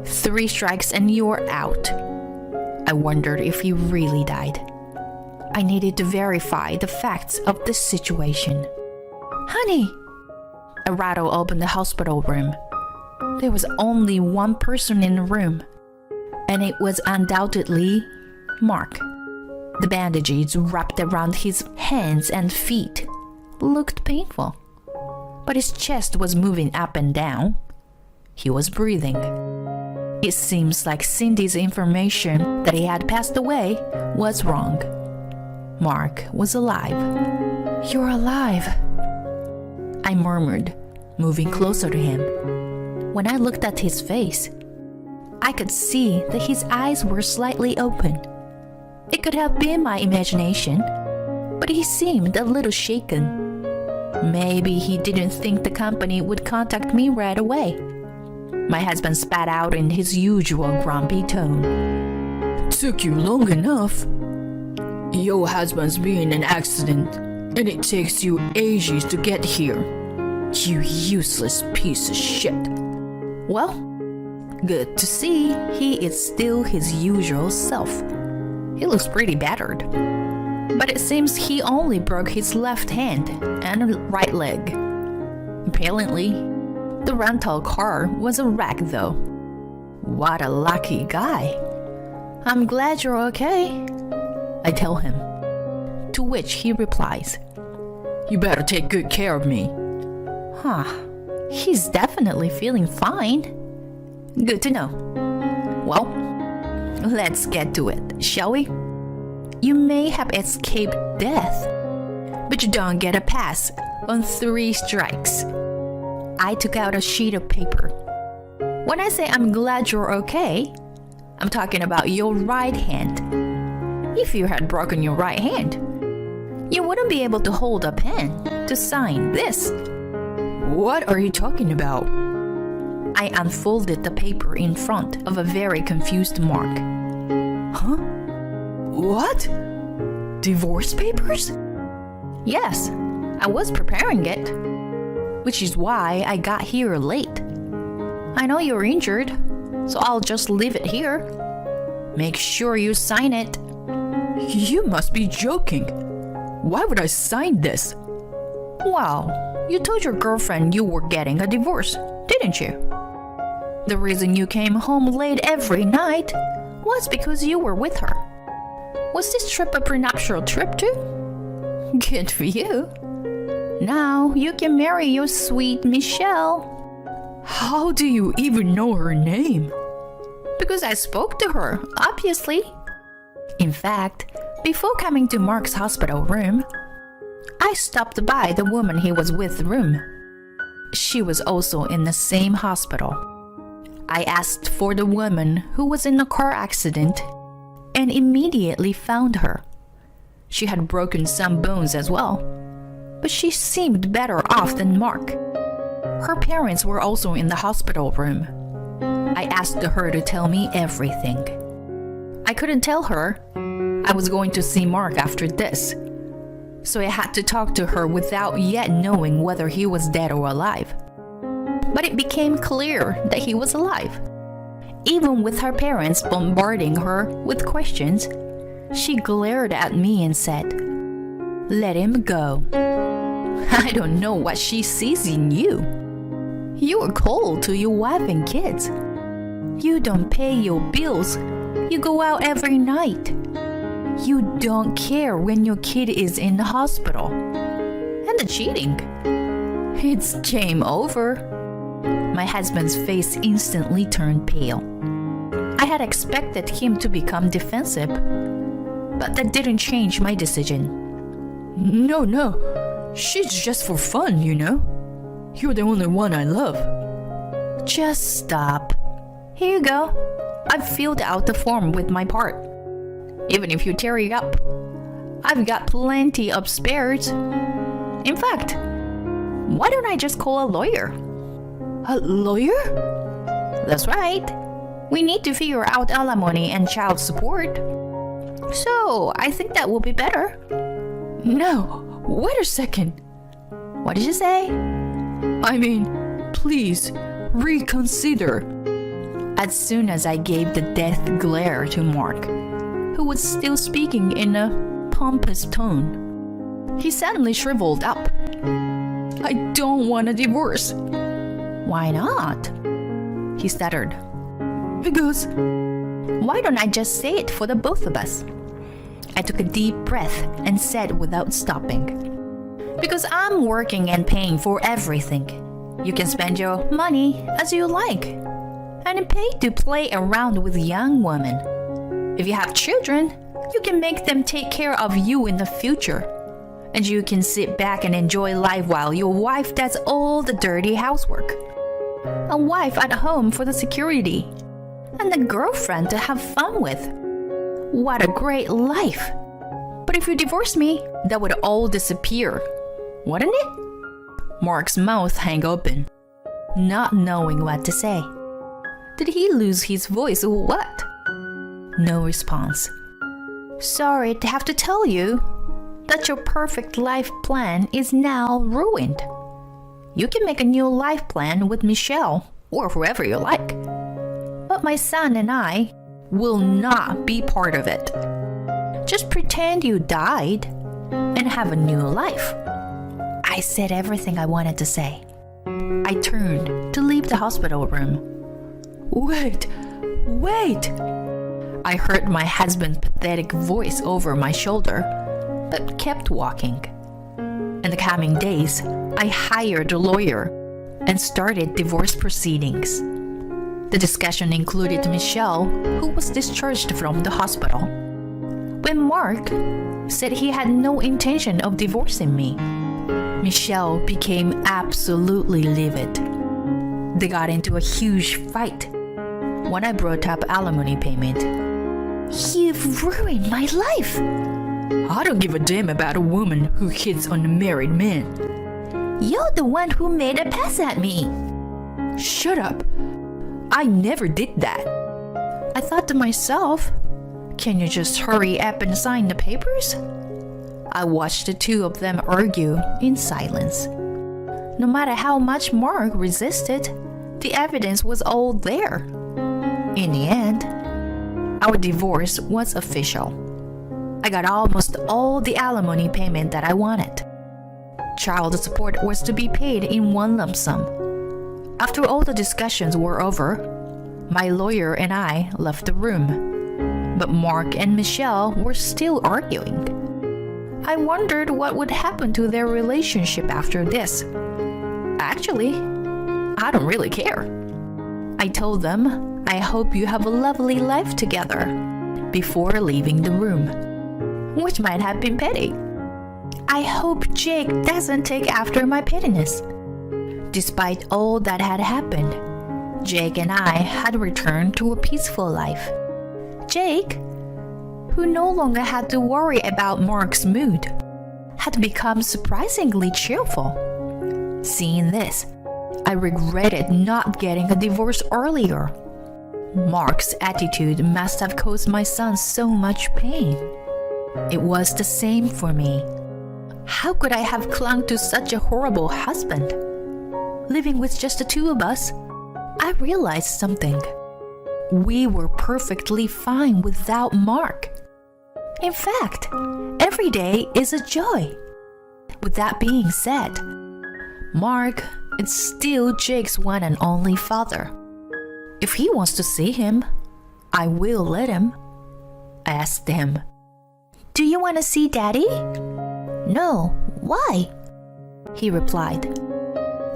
3 strikes and you're out. I wondered if he really died. I needed to verify the facts of the situation. Honey! A rattle opened the hospital room. There was only one person in the room, and it was undoubtedly Mark. The bandages wrapped around his hands and feet looked painful, but his chest was moving up and down. He was breathing. It seems like Cindy's information that he had passed away was wrong. Mark was alive. You're alive, I murmured, moving closer to him. When I looked at his face, I could see that his eyes were slightly open. It could have been my imagination, but he seemed a little shaken. Maybe he didn't think the company would contact me right away. My husband spat out in his usual grumpy tone. Took you long enough. Your husband's been in an accident, and it takes you ages to get here. You useless piece of shit. Well, good to see he is still his usual self. He looks pretty battered, but it seems he only broke his left hand and right leg. Apparently, the rental car was a wreck though. What a lucky guy. I'm glad you're okay, I tell him. To which he replies, You better take good care of me. Huh, he's definitely feeling fine. Good to know. Well, let's get to it, shall we? You may have escaped death, but you don't get a pass on 3 strikes. I took out a sheet of paper. When I say I'm glad you're okay, I'm talking about your right hand. If you had broken your right hand, you wouldn't be able to hold a pen to sign this. What are you talking about? I unfolded the paper in front of a very confused Mark. Huh? What? Divorce papers? Yes, I was preparing it, which is why I got here late. I know you're injured, so I'll just leave it here. Make sure you sign it. You must be joking. Why would I sign this? Wow, you told your girlfriend you were getting a divorce, didn't you? The reason you came home late every night was because you were with her. Was this trip a prenuptial trip too? Good for you. Now you can marry your sweet Michelle. How do you even know her name? Because I spoke to her, obviously. In fact, before coming to Mark's hospital room, I stopped by the woman he was with room. She was also in the same hospital. I asked for the woman who was in a car accident and immediately found her. She had broken some bones as well, but she seemed better off than Mark. Her parents were also in the hospital room. I asked her to tell me everything. I couldn't tell her I was going to see Mark after this, so I had to talk to her without yet knowing whether he was dead or alive. But it became clear that he was alive. Even with her parents bombarding her with questions, she glared at me and said, "Let him go." I don't know what she sees in you. You are cold to your wife and kids. You don't pay your bills. You go out every night. You don't care when your kid is in the hospital. And the cheating. It's game over. My husband's face instantly turned pale. I had expected him to become defensive, but that didn't change my decision. No. She's just for fun, you know. You're the only one I love. Just stop. Here you go. I've filled out the form with my part. Even if you tear it up, I've got plenty of spares. In fact, why don't I just call a lawyer? A lawyer? That's right. We need to figure out alimony and child support. So, I think that will be better. No, wait a second. What did you say? I mean, please, reconsider. As soon as I gave the death glare to Mark, who was still speaking in a pompous tone, he suddenly shriveled up. I don't want a divorce. Why not? He stuttered. Because... Why don't I just say it for the both of us? I took a deep breath and said without stopping. Because I'm working and paying for everything. You can spend your money as you like. And pay to play around with young women. If you have children, you can make them take care of you in the future. And you can sit back and enjoy life while your wife does all the dirty housework. A wife at home for the security. And a girlfriend to have fun with. What a great life. But if you divorce me, that would all disappear, wouldn't it? Mark's mouth hung open, not knowing what to say. Did he lose his voice or what? No response. Sorry to have to tell you that your perfect life plan is now ruined. You can make a new life plan with Michelle or whoever you like. But my son and I will not be part of it. Just pretend you died and have a new life. I said everything I wanted to say. I turned to leave the hospital room. Wait, Wait! I heard my husband's pathetic voice over my shoulder, but kept walking. In the coming days, I hired a lawyer and started divorce proceedings. The discussion included Michelle, who was discharged from the hospital. When Mark said he had no intention of divorcing me, Michelle became absolutely livid. They got into a huge fight when I brought up alimony payment. You've ruined my life. I don't give a damn about a woman who hits on a married man. You're the one who made a pass at me. Shut up. I never did that. I thought to myself, can you just hurry up and sign the papers? I watched the two of them argue in silence. No matter how much Mark resisted, the evidence was all there. In the end, our divorce was official. I got almost all the alimony payment that I wanted. Child support was to be paid in one lump sum. After all the discussions were over, my lawyer and I left the room. But Mark and Michelle were still arguing. I wondered what would happen to their relationship after this. Actually, I don't really care. I told them, I hope you have a lovely life together, before leaving the room, which might have been petty. I hope Jake doesn't take after my pettiness. Despite all that had happened, Jake and I had returned to a peaceful life. Jake, who no longer had to worry about Mark's mood, had become surprisingly cheerful. Seeing this, I regretted not getting a divorce earlier. Mark's attitude must have caused my son so much pain. It was the same for me. How could I have clung to such a horrible husband? Living with just the two of us, I realized something. We were perfectly fine without Mark. In fact, every day is a joy. With that being said, Mark is still Jake's one and only father. If he wants to see him, I will let him. I asked him, Do you want to see Daddy? No, why? He replied.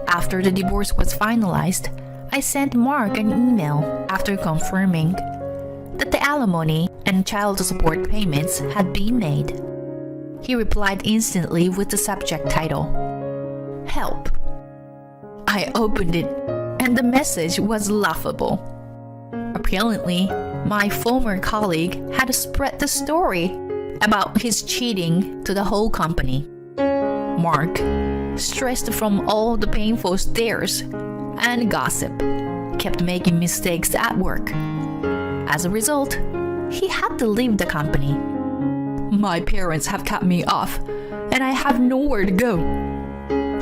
After the divorce was finalized, I sent Mark an email after confirming that the alimony and child support payments had been made. He replied instantly with the subject title, Help. I opened it and the message was laughable. Apparently, my former colleague had spread the story about his cheating to the whole company. Mark, stressed from all the painful stares and gossip, kept making mistakes at work. As a result, he had to leave the company. My parents have cut me off, and I have nowhere to go.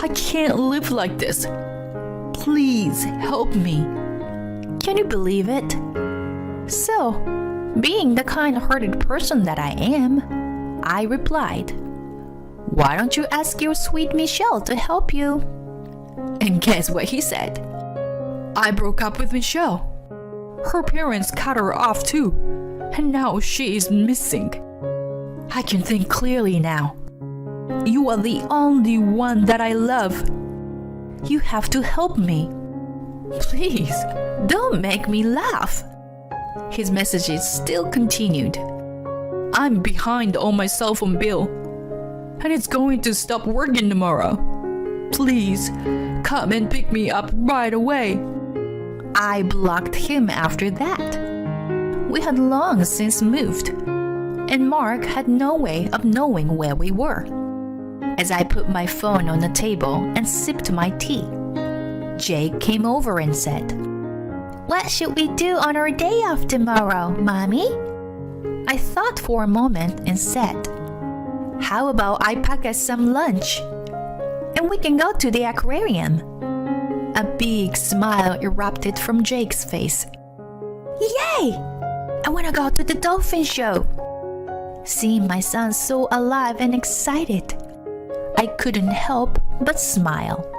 I can't live like this. Please help me. Can you believe it? So, being the kind-hearted person that I am, I replied, Why don't you ask your sweet Michelle to help you? And guess what he said? I broke up with Michelle. Her parents cut her off too, and now she is missing. I can think clearly now. You are the only one that I love. You have to help me. Please, don't make me laugh. His messages still continued. I'm behind on my cell phone bill, and it's going to stop working tomorrow. Please, come and pick me up right away. I blocked him after that. We had long since moved, and Mark had no way of knowing where we were. As I put my phone on the table and sipped my tea, Jake came over and said, What should we do on our day off tomorrow, Mommy? I thought for a moment and said, How about I pack us some lunch, and we can go to the aquarium? A big smile erupted from Jake's face. Yay! I want to go to the dolphin show. Seeing my son so alive and excited, I couldn't help but smile.